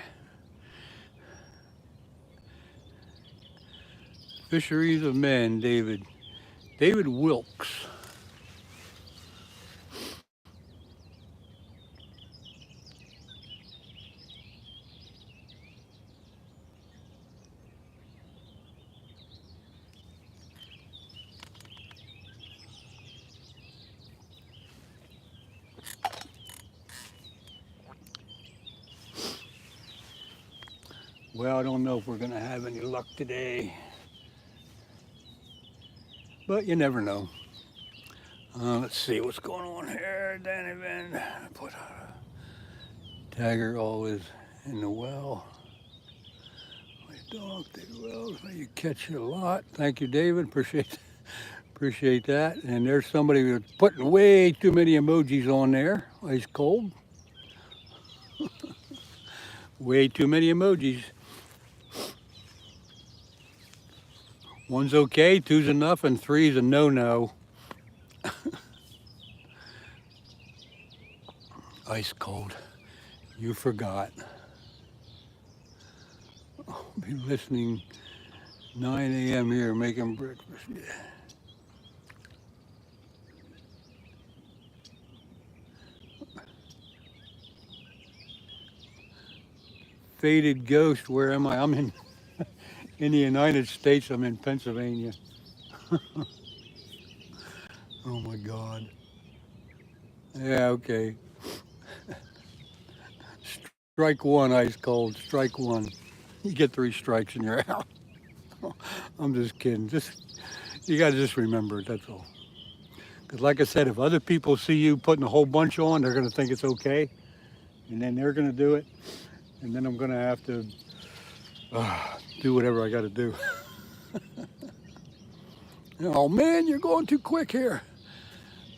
Fisheries of Men, David Wilkes. Well, I don't know if we're gonna have any luck today, but you never know. Let's see what's going on here. Danny Van put Tagger always in the well. My dog did well. You catch it a lot. Thank you, David. Appreciate that. And there's somebody who's putting way too many emojis on there. Ice cold. Way too many emojis. One's okay, two's enough, and three's a no-no. Ice cold. You forgot. I'll be listening 9 a.m. here, making breakfast. Yeah. Faded ghost, where am I? I'm in the United States. I'm in Pennsylvania. Oh my God. Yeah, okay. Strike one, ice cold. Strike one. You get 3 strikes and you're out. I'm just kidding. You gotta just remember it, that's all. Because like I said, if other people see you putting a whole bunch on, they're gonna think it's okay. And then they're gonna do it. And then I'm gonna have to do whatever I gotta do. Oh man, you're going too quick here.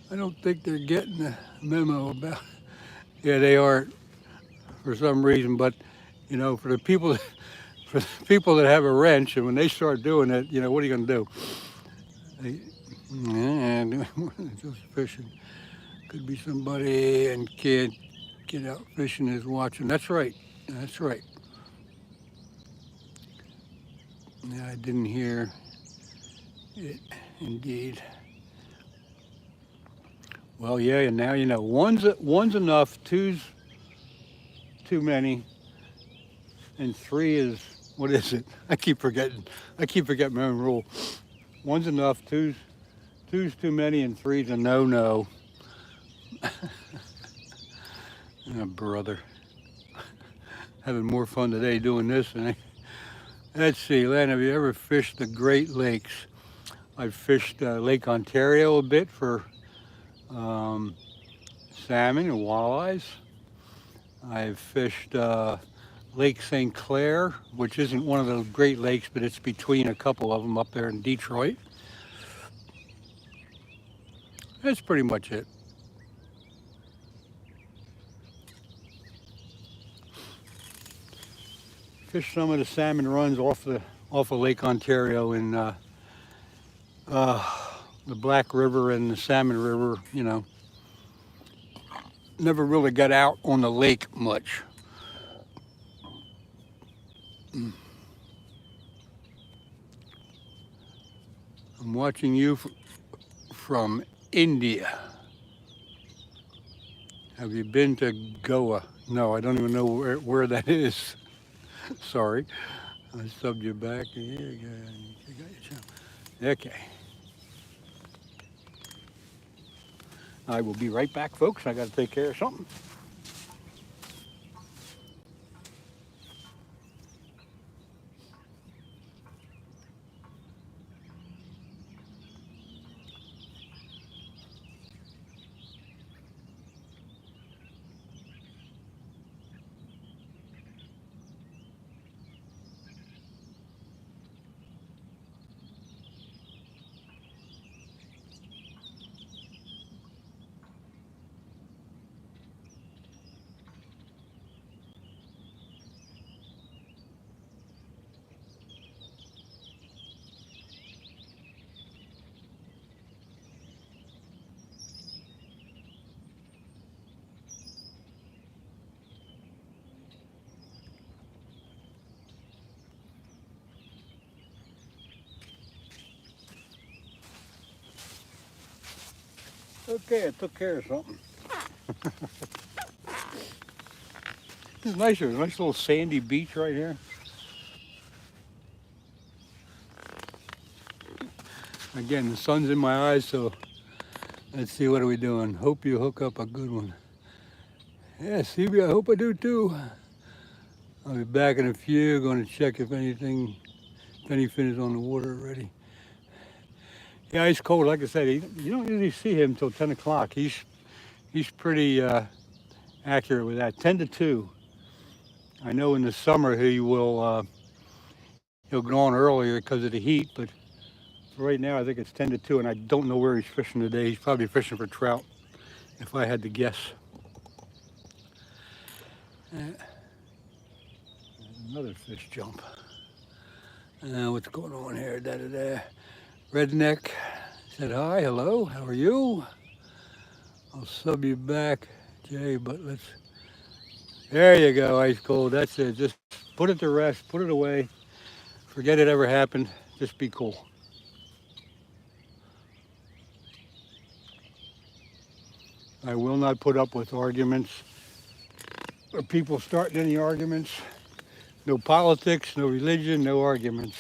I don't think they're getting the memo about. Yeah, they are for some reason, but you know, for the people that have a wrench, and when they start doing it, you know, what are you gonna do? Just fishing. Could be somebody and can't get out fishing is watching. That's right. That's right. Yeah, I didn't hear it. Indeed. Well, yeah, and now you know. One's enough. Two's too many, and 3 is what is it? I keep forgetting my own rule. One's enough. Two's too many, and 3's a no-no. Oh, brother, having more fun today doing this than let's see, Len, have you ever fished the Great Lakes? I've fished Lake Ontario a bit for salmon and walleyes. I've fished Lake St. Clair, which isn't one of the Great Lakes, but it's between a couple of them up there in Detroit. That's pretty much it. Fished some of the salmon runs off of Lake Ontario in the Black River and the Salmon River, you know. Never really got out on the lake much. I'm watching you from India. Have you been to Goa? No, I don't even know where that is. Sorry. I subbed you back. Here you go. You got your channel. Okay. I will be right back, folks. I got to take care of something. Okay, I took care of something. This is nice here. Nice little sandy beach right here. Again, the sun's in my eyes, so let's see, what are we doing? Hope you hook up a good one. Yeah, Stevie, I hope I do too. I'll be back in a few. Going to check if any fin is on the water already. Yeah, he's cold. Like I said, you don't usually see him until 10 o'clock. He's pretty accurate with that. 10 to 2. I know in the summer he'll go on earlier because of the heat, but right now I think it's 10 to 2, and I don't know where he's fishing today. He's probably fishing for trout, if I had to guess. Another fish jump. What's going on here? Da-da-da. Redneck said hi, hello, how are you? I'll sub you back, Jay, but there you go, ice cold. That's it. Just put it to rest, put it away. Forget it ever happened. Just be cool. I will not put up with arguments or people starting any arguments. No politics, no religion, no arguments.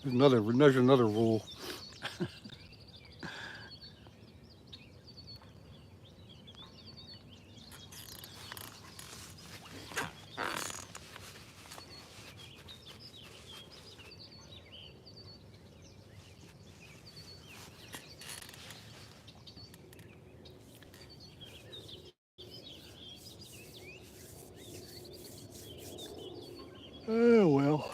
There's another rule. Oh well.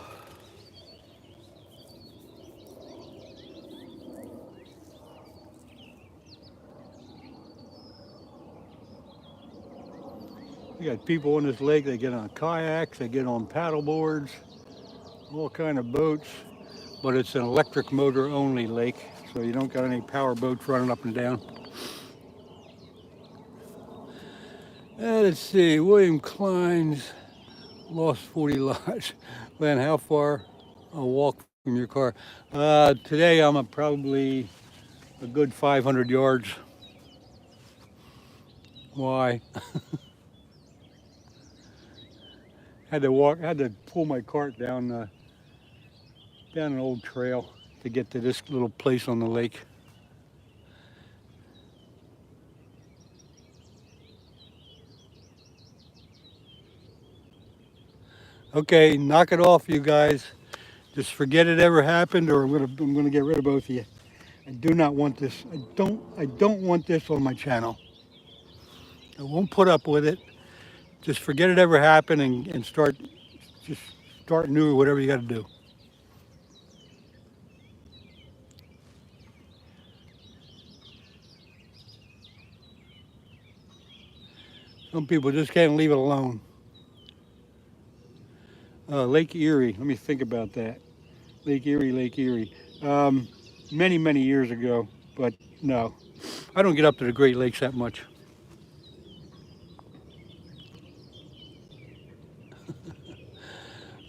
You got people on this lake, they get on kayaks, they get on paddle boards, all kind of boats, but it's an electric motor only lake, so you don't got any power boats running up and down. Let's see, William Klein's lost 40 lots. Len, how far a walk from your car? Today I'm probably a good 500 yards. Why? Had to pull my cart down an old trail to get to this little place on the lake. Okay, knock it off, you guys. Just forget it ever happened, or I'm gonna get rid of both of you. I do not want this. I don't want this on my channel. I won't put up with it. Just forget it ever happened and start new or whatever you got to do. Some people just can't leave it alone. Lake Erie. Let me think about that. Lake Erie. Many years ago, but no, I don't get up to the Great Lakes that much.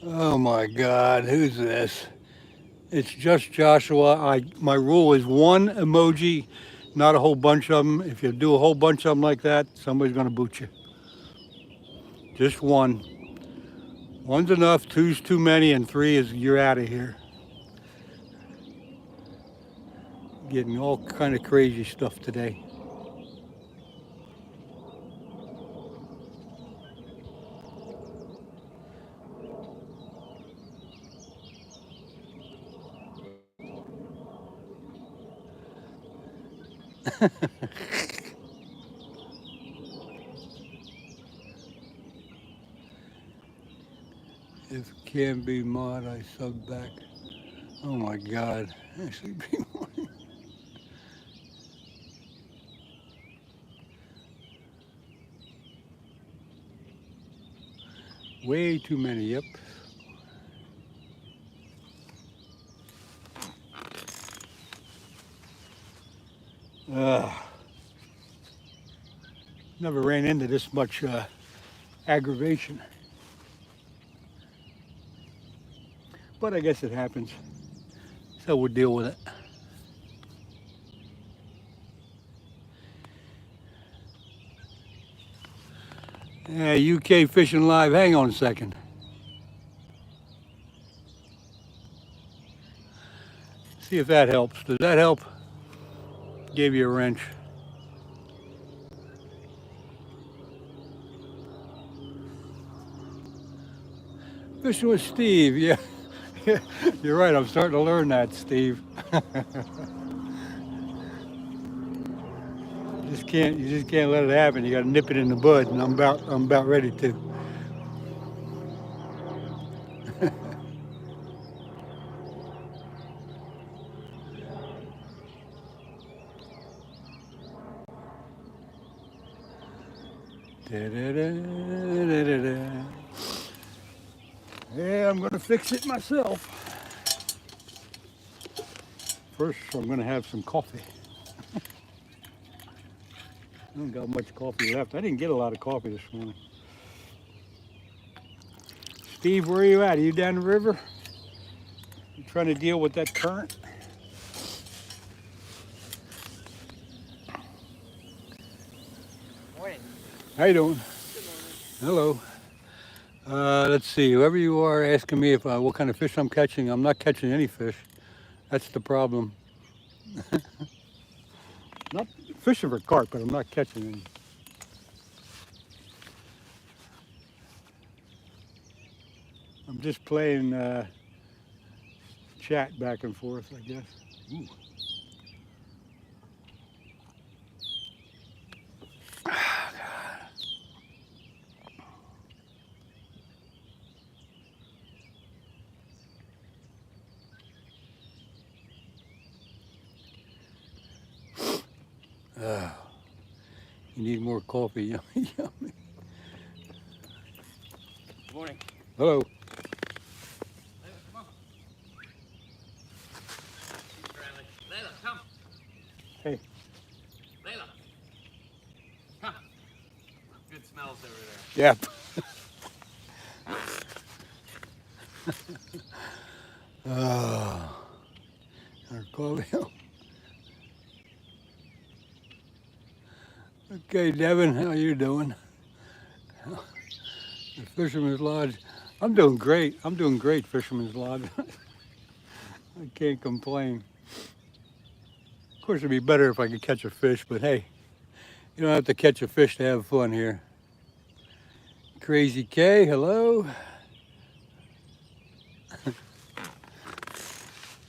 Oh my God, who's this? It's just Joshua. My rule is one emoji, not a whole bunch of them. If you do a whole bunch of them like that, somebody's gonna boot you. Just one. One's enough, two's too many, and three is you're out of here. Getting all kind of crazy stuff today. If can be mod, I sub back. Oh my God, actually be more. Way too many, yep. Never ran into this much aggravation. But I guess it happens. So we'll deal with it. Yeah, UK Fishing Live, hang on a second. See if that helps. Does that help? Gave you a wrench. Fishing with Steve, yeah. You're right, I'm starting to learn that, Steve. You just can't let it happen. You gotta nip it in the bud, and I'm about ready to. Da-da-da-da-da-da. Yeah, I'm gonna fix it myself. First, I'm gonna have some coffee. I don't got much coffee left. I didn't get a lot of coffee this morning. Steve, where are you at? Are you down the river? You trying to deal with that current? Morning. How you doing? Good morning. Hello. Let's see. Whoever you are asking me if what kind of fish I'm catching, I'm not catching any fish. That's the problem. Not fishing for carp, but I'm not catching any. I'm just playing chat back and forth, I guess. Ooh. Ah, you need more coffee. Yummy, yummy. Good morning. Hello. Layla, come on. Layla, come. Hey. Layla. Come. Good smells over there. Yep. Ah, our coffee. Okay, Devin, how you doing? The Fisherman's Lodge. I'm doing great. I'm doing great, Fisherman's Lodge. I can't complain. Of course, it'd be better if I could catch a fish, but hey, you don't have to catch a fish to have fun here. Crazy K, hello.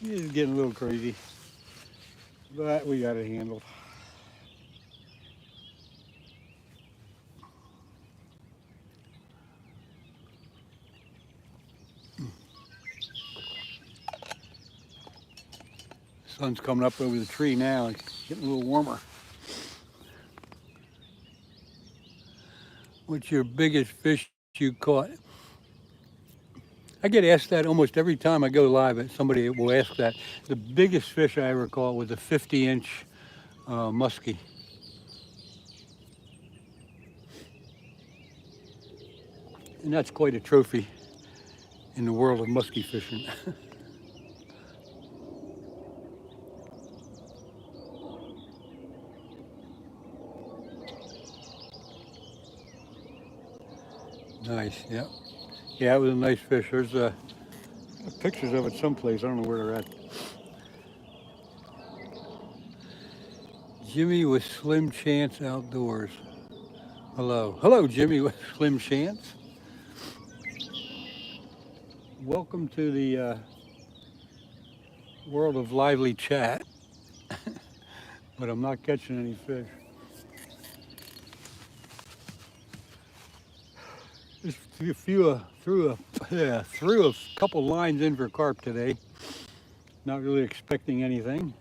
He's getting a little crazy, but we got it handled. Sun's coming up over the tree now. It's getting a little warmer. What's your biggest fish you caught? I get asked that almost every time I go live. Somebody will ask that. The biggest fish I ever caught was a 50-inch muskie. And that's quite a trophy in the world of muskie fishing. Nice, yeah. Yeah, it was a nice fish. There's pictures of it someplace. I don't know where they're at. Jimmy with Slim Chance Outdoors. Hello. Hello, Jimmy with Slim Chance. Welcome to the world of lively chat. But I'm not catching any fish. Just threw a couple lines in for carp today. Not really expecting anything.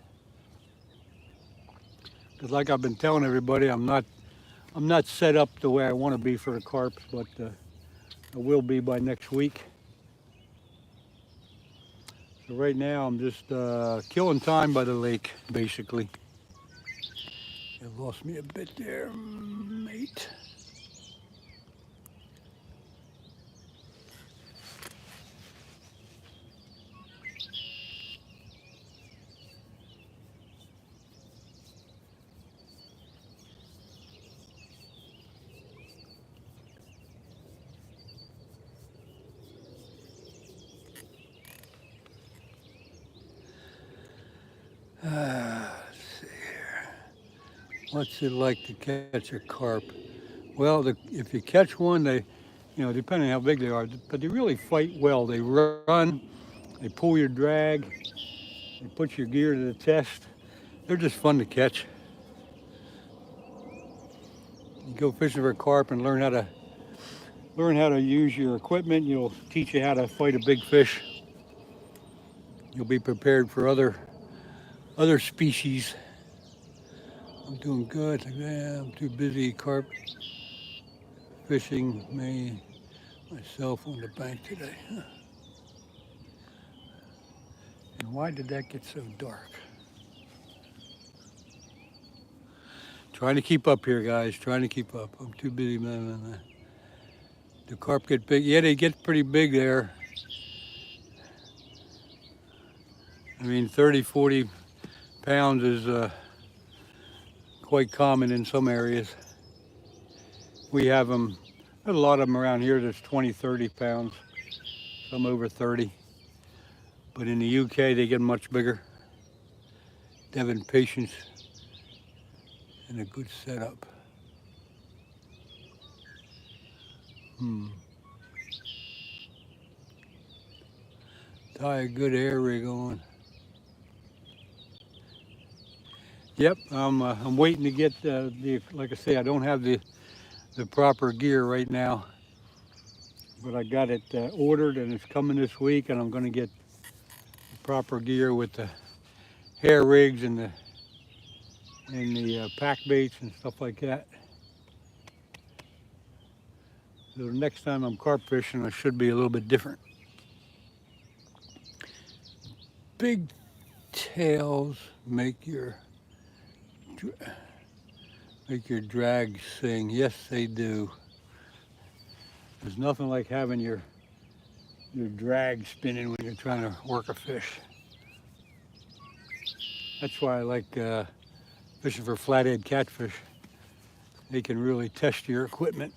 Because like I've been telling everybody, I'm not set up the way I want to be for the carps, but I will be by next week. So right now I'm just killing time by the lake, basically. You lost me a bit there, mate. Let's see here. What's it like to catch a carp? Well, if you catch one, you know, depending on how big they are, but they really fight well. They run, they pull your drag, they put your gear to the test. They're just fun to catch. You go fishing for carp and learn how to use your equipment. You'll teach you how to fight a big fish. You'll be prepared for other species. I'm doing good. Yeah, I'm too busy carp fishing myself on the bank today. And why did that get so dark? Trying to keep up here, guys. Trying to keep up. I'm too busy. The carp get big. Yeah, they get pretty big there. I mean, 30, 40 pounds is quite common in some areas. We have them, there's a lot of them around here that's 20, 30 pounds, some over 30. But in the UK, they get much bigger. Having patience and a good setup. Tie a good air rig on. Yep, I'm waiting to get like I say, I don't have the proper gear right now, but I got it ordered and it's coming this week, and I'm going to get the proper gear with the hair rigs and the pack baits and stuff like that. So the next time I'm carp fishing, I should be a little bit different. Big tails make your drag sing. Yes, they do. There's nothing like having your drag spinning when you're trying to work a fish. That's why I like fishing for flathead catfish. They can really test your equipment.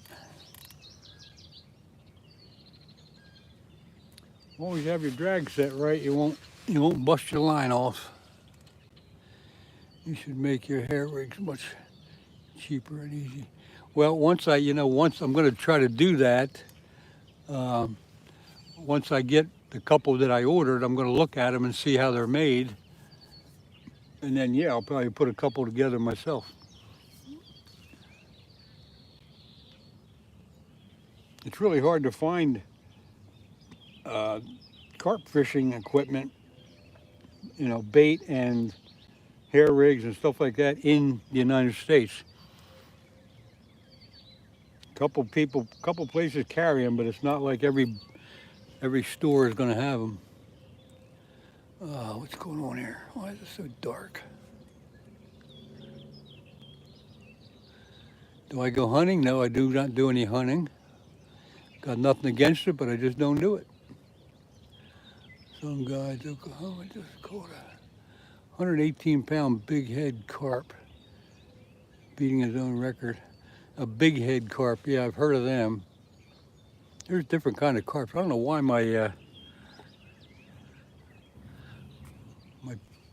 Always have your drag set right. You won't bust your line off. You should make your hair rigs much cheaper and easy. Well, once I'm going to try to do that. Once I get the couple that I ordered, I'm going to look at them and see how they're made. And then, yeah, I'll probably put a couple together myself. It's really hard to find carp fishing equipment, you know, bait and hair rigs and stuff like that in the United States. Couple places carry them, but it's not like every store is going to have them. What's going on here? Why is it so dark? Do I go hunting? No, I do not do any hunting. Got nothing against it, but I just don't do it. Some guys, Oklahoma, just caught a 118-pound big head carp, beating his own record. A big head carp, yeah, I've heard of them. There's different kind of carps. I don't know why my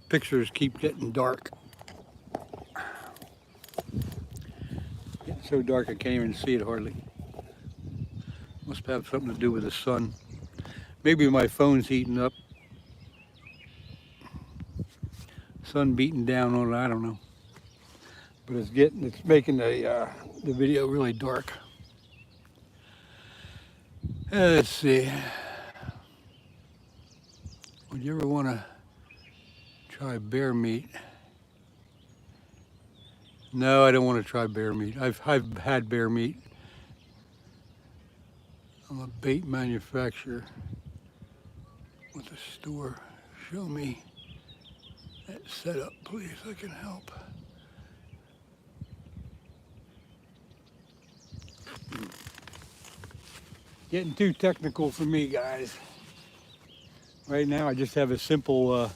pictures keep getting dark. It's so dark I can't even see it hardly. Must have something to do with the sun. Maybe my phone's heating up. Sun beating down on it, I don't know. But it's making the video really dark. Let's see. Would you ever want to try bear meat? No, I don't want to try bear meat. I've had bear meat. I'm a bait manufacturer with a store. Show me that setup, please. I can help. Getting too technical for me, guys. Right now, I just have a simple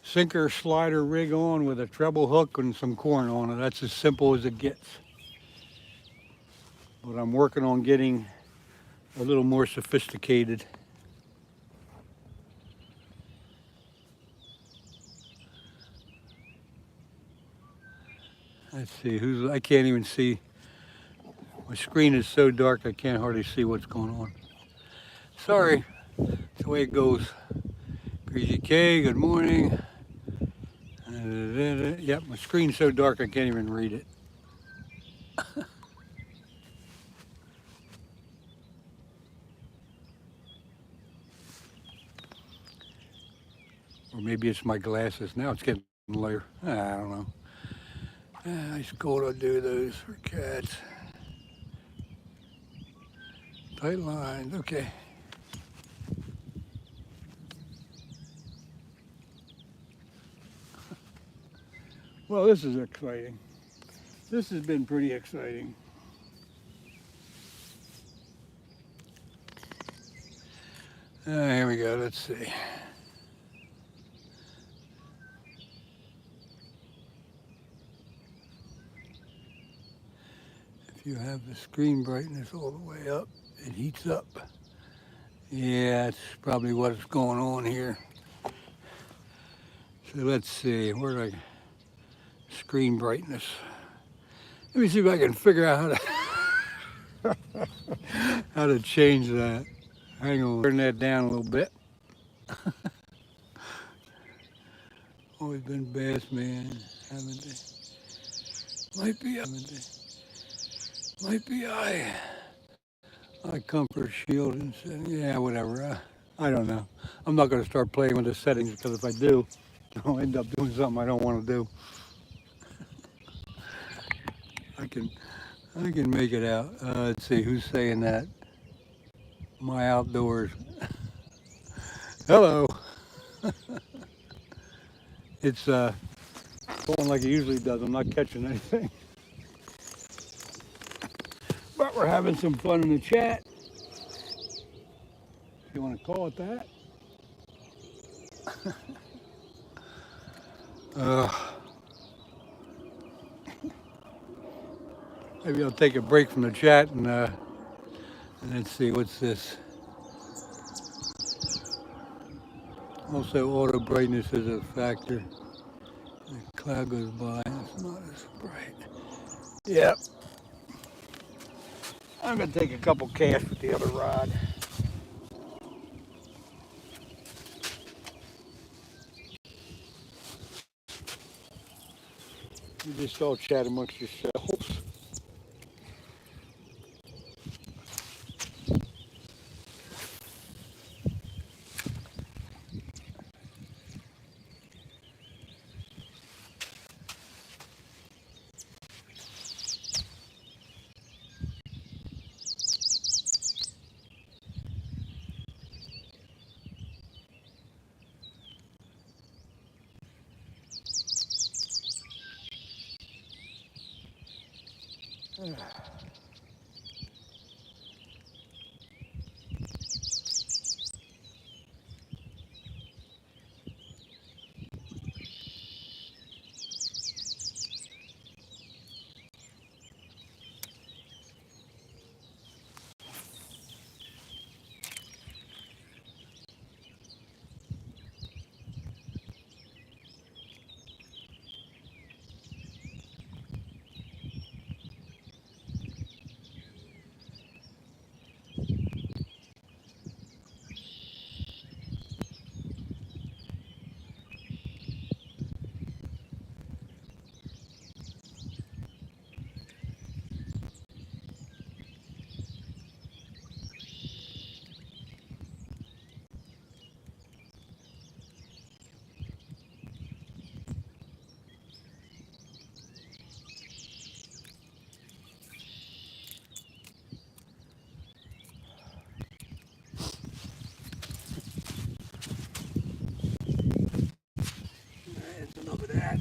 sinker slider rig on with a treble hook and some corn on it. That's as simple as it gets. But I'm working on getting a little more sophisticated. Let's see, I can't even see My screen is so dark I can't hardly see what's going on. Sorry, that's the way it goes. Greasy K, good morning. Yep, my screen's so dark I can't even read it. Or maybe it's my glasses. Now it's getting lighter. I don't know. Nice goal to do those for cats. Tight lines, okay. Well, this is exciting. This has been pretty exciting. Here we go, let's see. If you have the screen brightness all the way up, it heats up. Yeah, that's probably what's going on here. So let's see, where do I, screen brightness. Let me see if I can figure out how to change that. Hang on, turn that down a little bit. Always been bass man, haven't they? Might be, haven't they? Might be I comfort shield and said, yeah, whatever. I don't know. I'm not going to start playing with the settings because if I do, I'll end up doing something I don't want to do. I can make it out. Let's see, who's saying that? My outdoors. Hello. It's going like it usually does. I'm not catching anything. But we're having some fun in the chat. If you want to call it that. Maybe I'll take a break from the chat and let's see, what's this? Also, auto brightness is a factor. The cloud goes by, it's not as bright. Yep. I'm gonna take a couple casts with the other rod. You just all chat amongst yourselves. That's enough of that.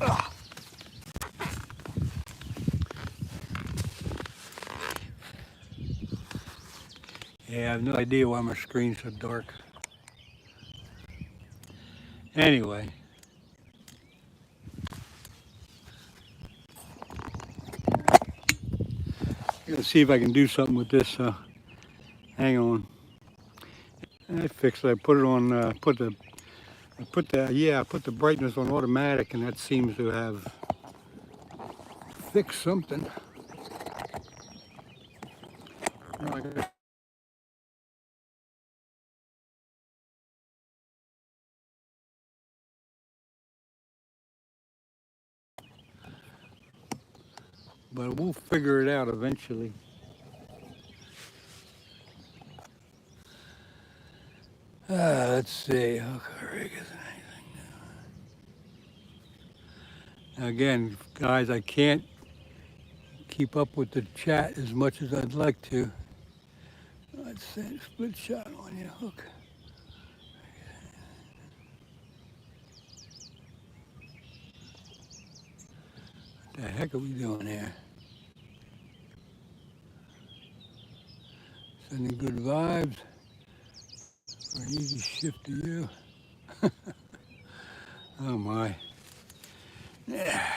Ugh. Yeah, I have no idea why my screen's so dark. Anyway. I'm gonna see if I can do something with this. Hang on. I fixed it. I put it on. Put the brightness on automatic, and that seems to have fix something. But we'll figure it out eventually. Let's see. Okay, again, guys, I can't keep up with the chat as much as I'd like to. Let's say split shot on your hook. What the heck are we doing here? Sending good vibes for an easy shift to you. Oh my. Yeah.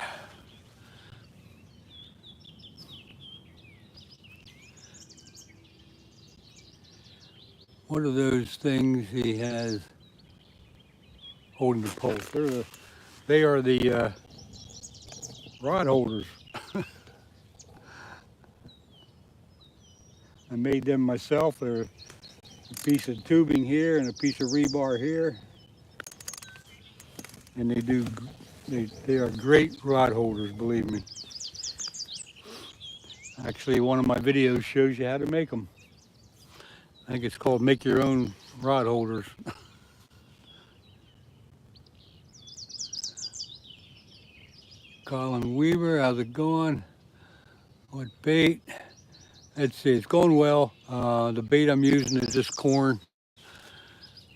What are those things he has holding the pole? They are the rod holders. I made them myself. They're a piece of tubing here and a piece of rebar here. And they are great rod holders, believe me. Actually, one of my videos shows you how to make them. I think it's called Make Your Own Rod Holders. Colin Weaver, how's it going? What bait? Let's see, it's going well. The bait I'm using is just corn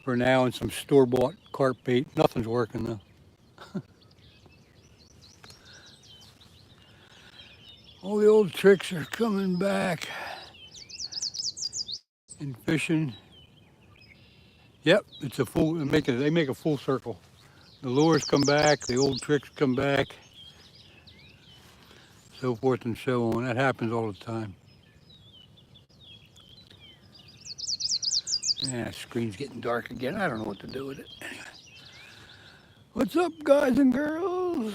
for now and some store-bought carp bait. Nothing's working though. All the old tricks are coming back in fishing. Yep, it's a full. They make a full circle. The lures come back, the old tricks come back, so forth and so on. That happens all the time. Yeah, screen's getting dark again. I don't know what to do with it. Anyway. What's up, guys and girls?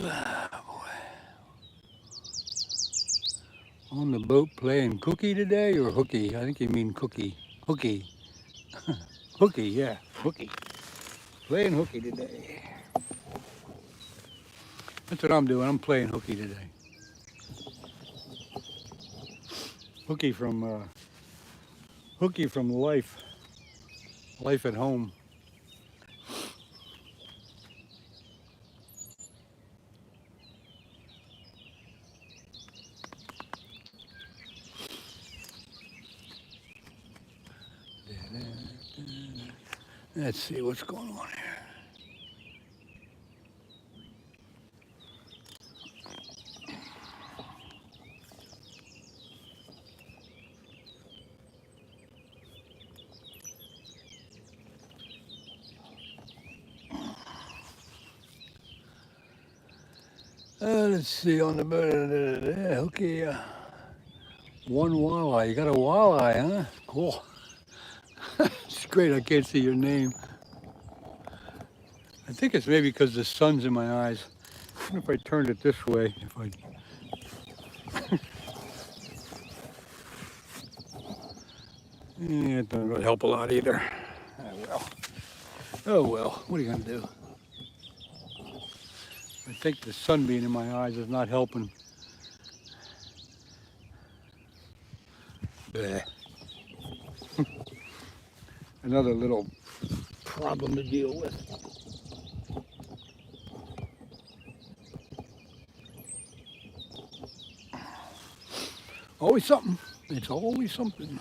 On the boat playing cookie today, or hooky? I think you mean cookie. Hooky. Hooky, yeah, hooky. Playing hooky today. That's what I'm doing. I'm playing hooky today. Hooky from life at home. Let's see what's going on here. Let's see on the boat. Okay, one walleye. You got a walleye, huh? Cool. It's great. I can't see your name. I think it's maybe because the sun's in my eyes. I wonder if I turned it this way. Yeah, it doesn't really help a lot either. Oh well. What are you gonna do? I think the sun being in my eyes is not helping. Bleh. Another little problem to deal with. Always something. It's always something.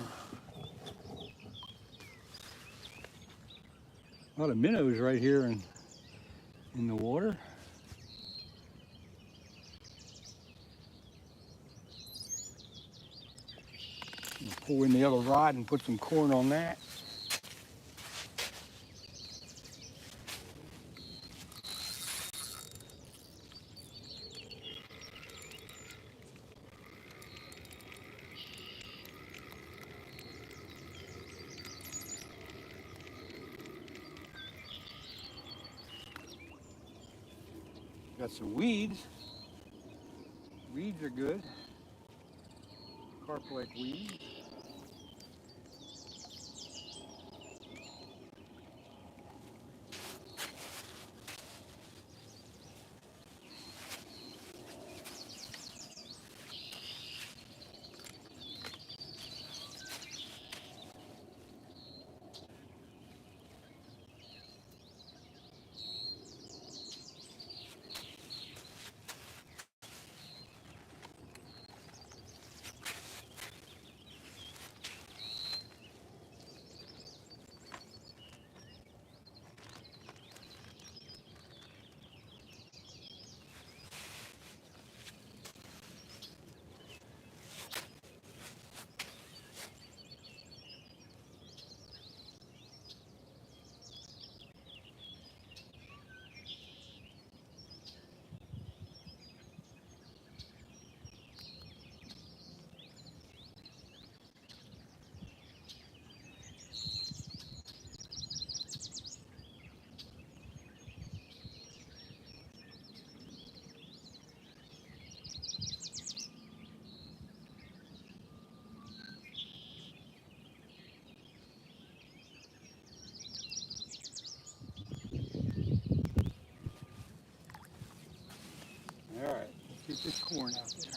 A lot of minnows right here in the water. Pull in the other rod and put some corn on that. Got some weeds. Weeds are good. Carp like weeds. All right, let's get this corn out there.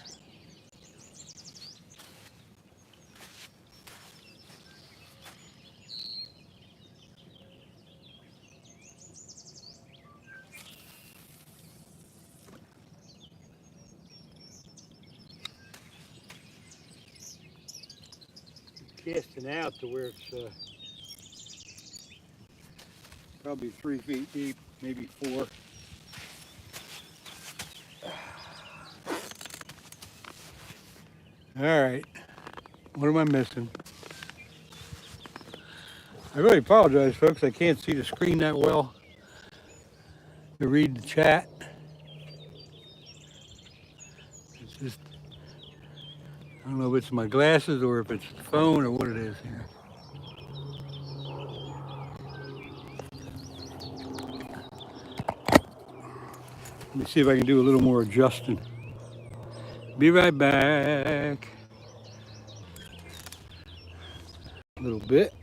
Casting out to where it's probably 3 feet deep, maybe 4. All right, what am I missing? I really apologize, folks. I can't see the screen that well to read the chat. It's just, I don't know if it's my glasses or if it's the phone or what it is here. Let me see if I can do a little more adjusting. Be right back. A little bit.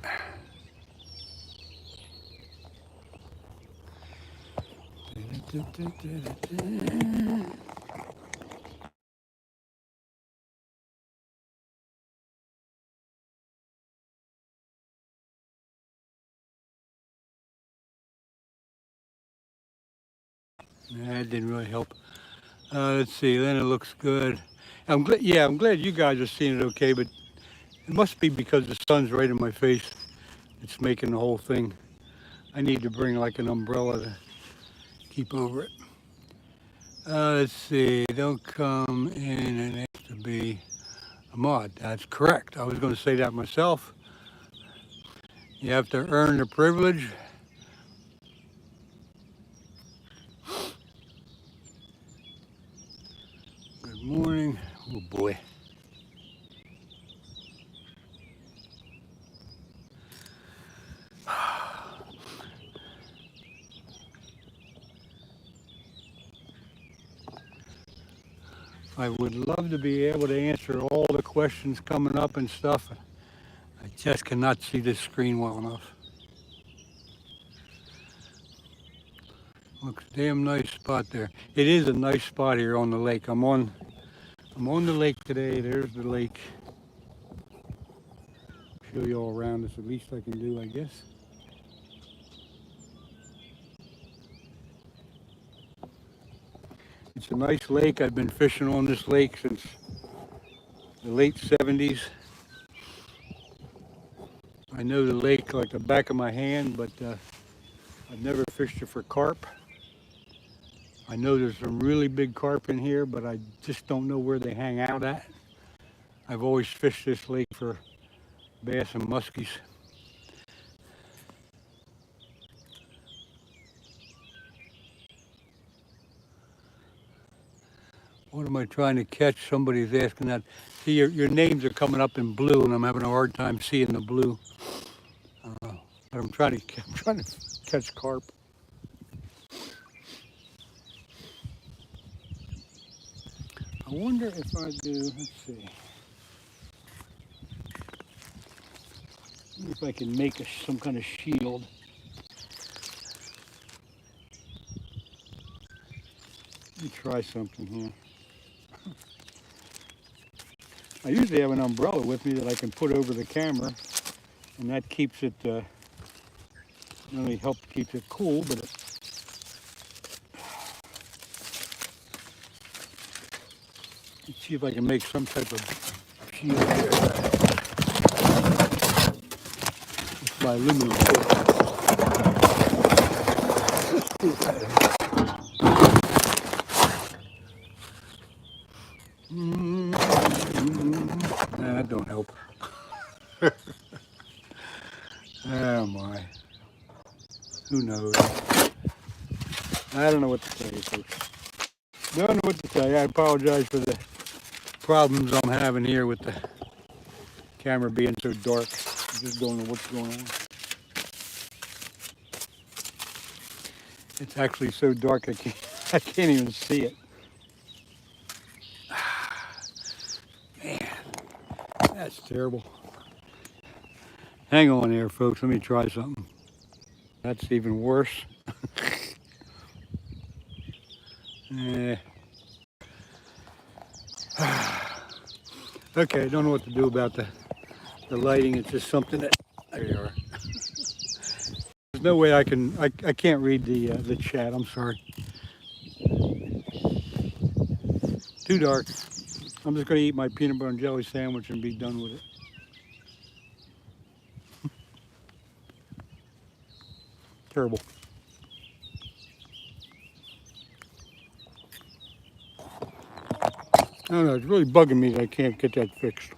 That didn't really help. Let's see, then it looks good. I'm glad, yeah, I'm glad you guys are seeing it okay, but it must be because the sun's right in my face. It's making the whole thing. I need to bring like an umbrella to keep over it. Let's see, don't come in and ask to be a mod. That's correct. I was going to say that myself. You have to earn the privilege. Good morning. Oh boy. I would love to be able to answer all the questions coming up and stuff. I just cannot see this screen well enough. Looks a damn nice spot there. It is a nice spot here on the lake. I'm on the lake today. There's the lake. Show you all around. It's the least I can do, I guess. It's a nice lake. I've been fishing on this lake since the late 70s. I know the lake like the back of my hand, but I've never fished it for carp. I know there's some really big carp in here, but I just don't know where they hang out at. I've always fished this lake for bass and muskies. What am I trying to catch? Somebody's asking that. See, your names are coming up in blue, and I'm having a hard time seeing the blue. But I'm trying to catch carp. I wonder if I do, let's see. If I can make some kind of shield. Let me try something here. I usually have an umbrella with me that I can put over the camera, and that keeps it, not only helps keep it cool, but let's see if I can make some type of shield here. It's my aluminum foil. That don't help. Oh my. Who knows? I don't know what to tell you, folks. Don't know what to tell you. I apologize for the problems I'm having here with the camera being so dark. I just don't know what's going on. It's actually so dark I can't even see it. Man, that's terrible. Hang on there, folks. Let me try something. That's even worse. Okay, I don't know what to do about the lighting. It's just something that, there you are. There's no way I can't read the chat. I'm sorry. Too dark. I'm just going to eat my peanut butter and jelly sandwich and be done with it. Terrible. I don't know, it's really bugging me that I can't get that fixed.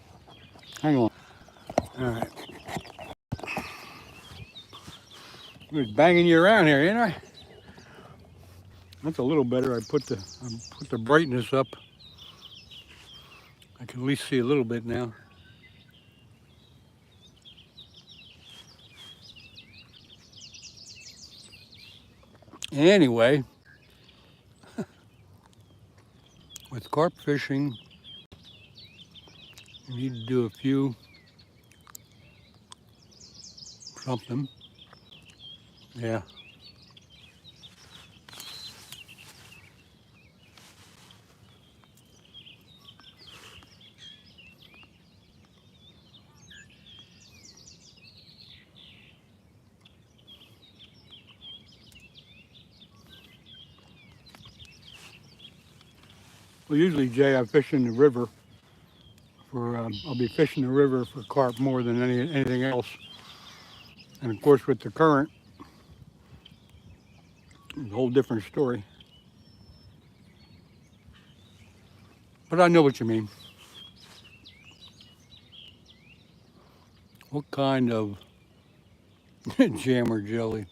Hang on. All right. I'm just banging you around here, ain't I? That's a little better. I put the brightness up. I can at least see a little bit now. Anyway, with carp fishing, you need to do a few something. Yeah. Well, usually, Jay, I fish in the river for, I'll be fishing the river for carp more than anything else. And of course, with the current, it's a whole different story. But I know what you mean. What kind of jam or jelly?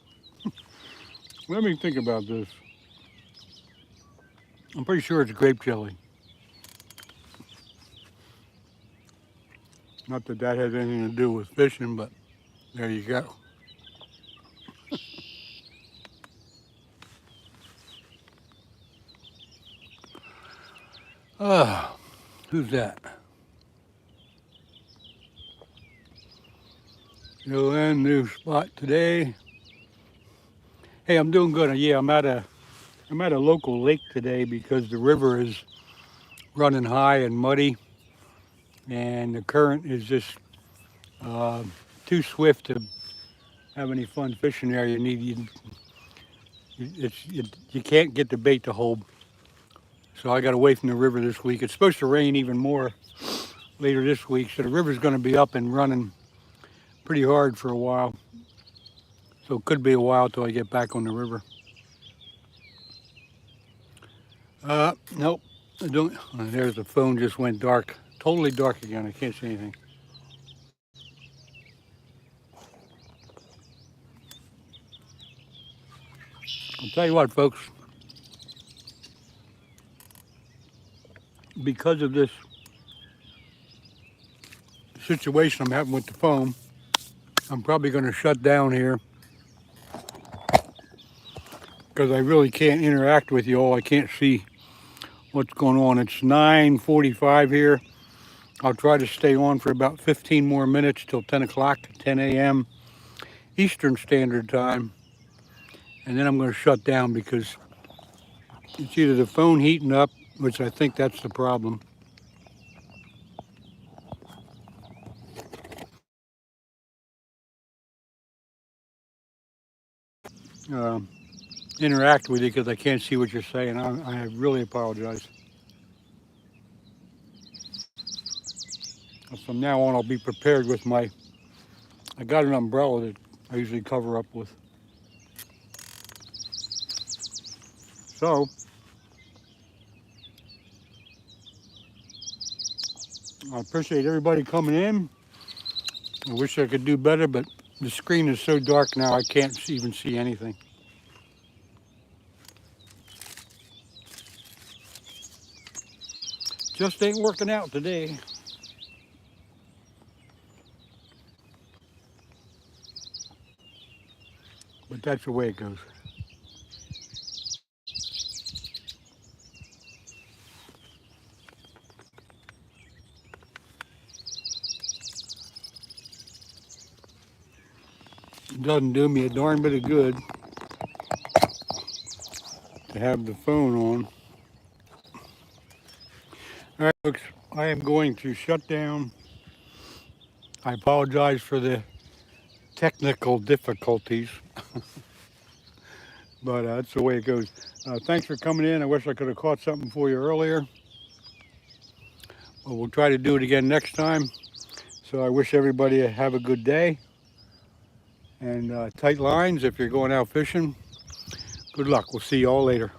Let me think about this. I'm pretty sure it's grape jelly. Not that that has anything to do with fishing, but there you go. Who's that? LEN, new spot today. Hey, I'm doing good. Yeah, I'm at a local lake today because the river is running high and muddy, and the current is just too swift to have any fun fishing there. You can't get the bait to hold. So I got away from the river this week. It's supposed to rain even more later this week, so the river's going to be up and running pretty hard for a while. So it could be a while till I get back on the river. Nope, I don't. There's the phone just went dark, totally dark again. I can't see anything. I'll tell you what, folks. Because of this situation I'm having with the phone, I'm probably going to shut down here because I really can't interact with you all. I can't see what's going on. It's 9:45 here. I'll try to stay on for about 15 more minutes till 10 o'clock, 10 a.m. Eastern Standard Time. And then I'm going to shut down because it's either the phone heating up, which I think that's the problem. Interact with you because I can't see what you're saying. I really apologize. From now on, I'll be prepared with I got an umbrella that I usually cover up with. So, I appreciate everybody coming in. I wish I could do better, but the screen is so dark now I can't even see anything. Just ain't working out today. But that's the way it goes. It doesn't do me a darn bit of good to have the phone on. All right, folks, I am going to shut down. I apologize for the technical difficulties, but that's the way it goes. Thanks for coming in. I wish I could have caught something for you earlier. But we'll try to do it again next time. So I wish everybody have a good day. And tight lines if you're going out fishing. Good luck. We'll see you all later.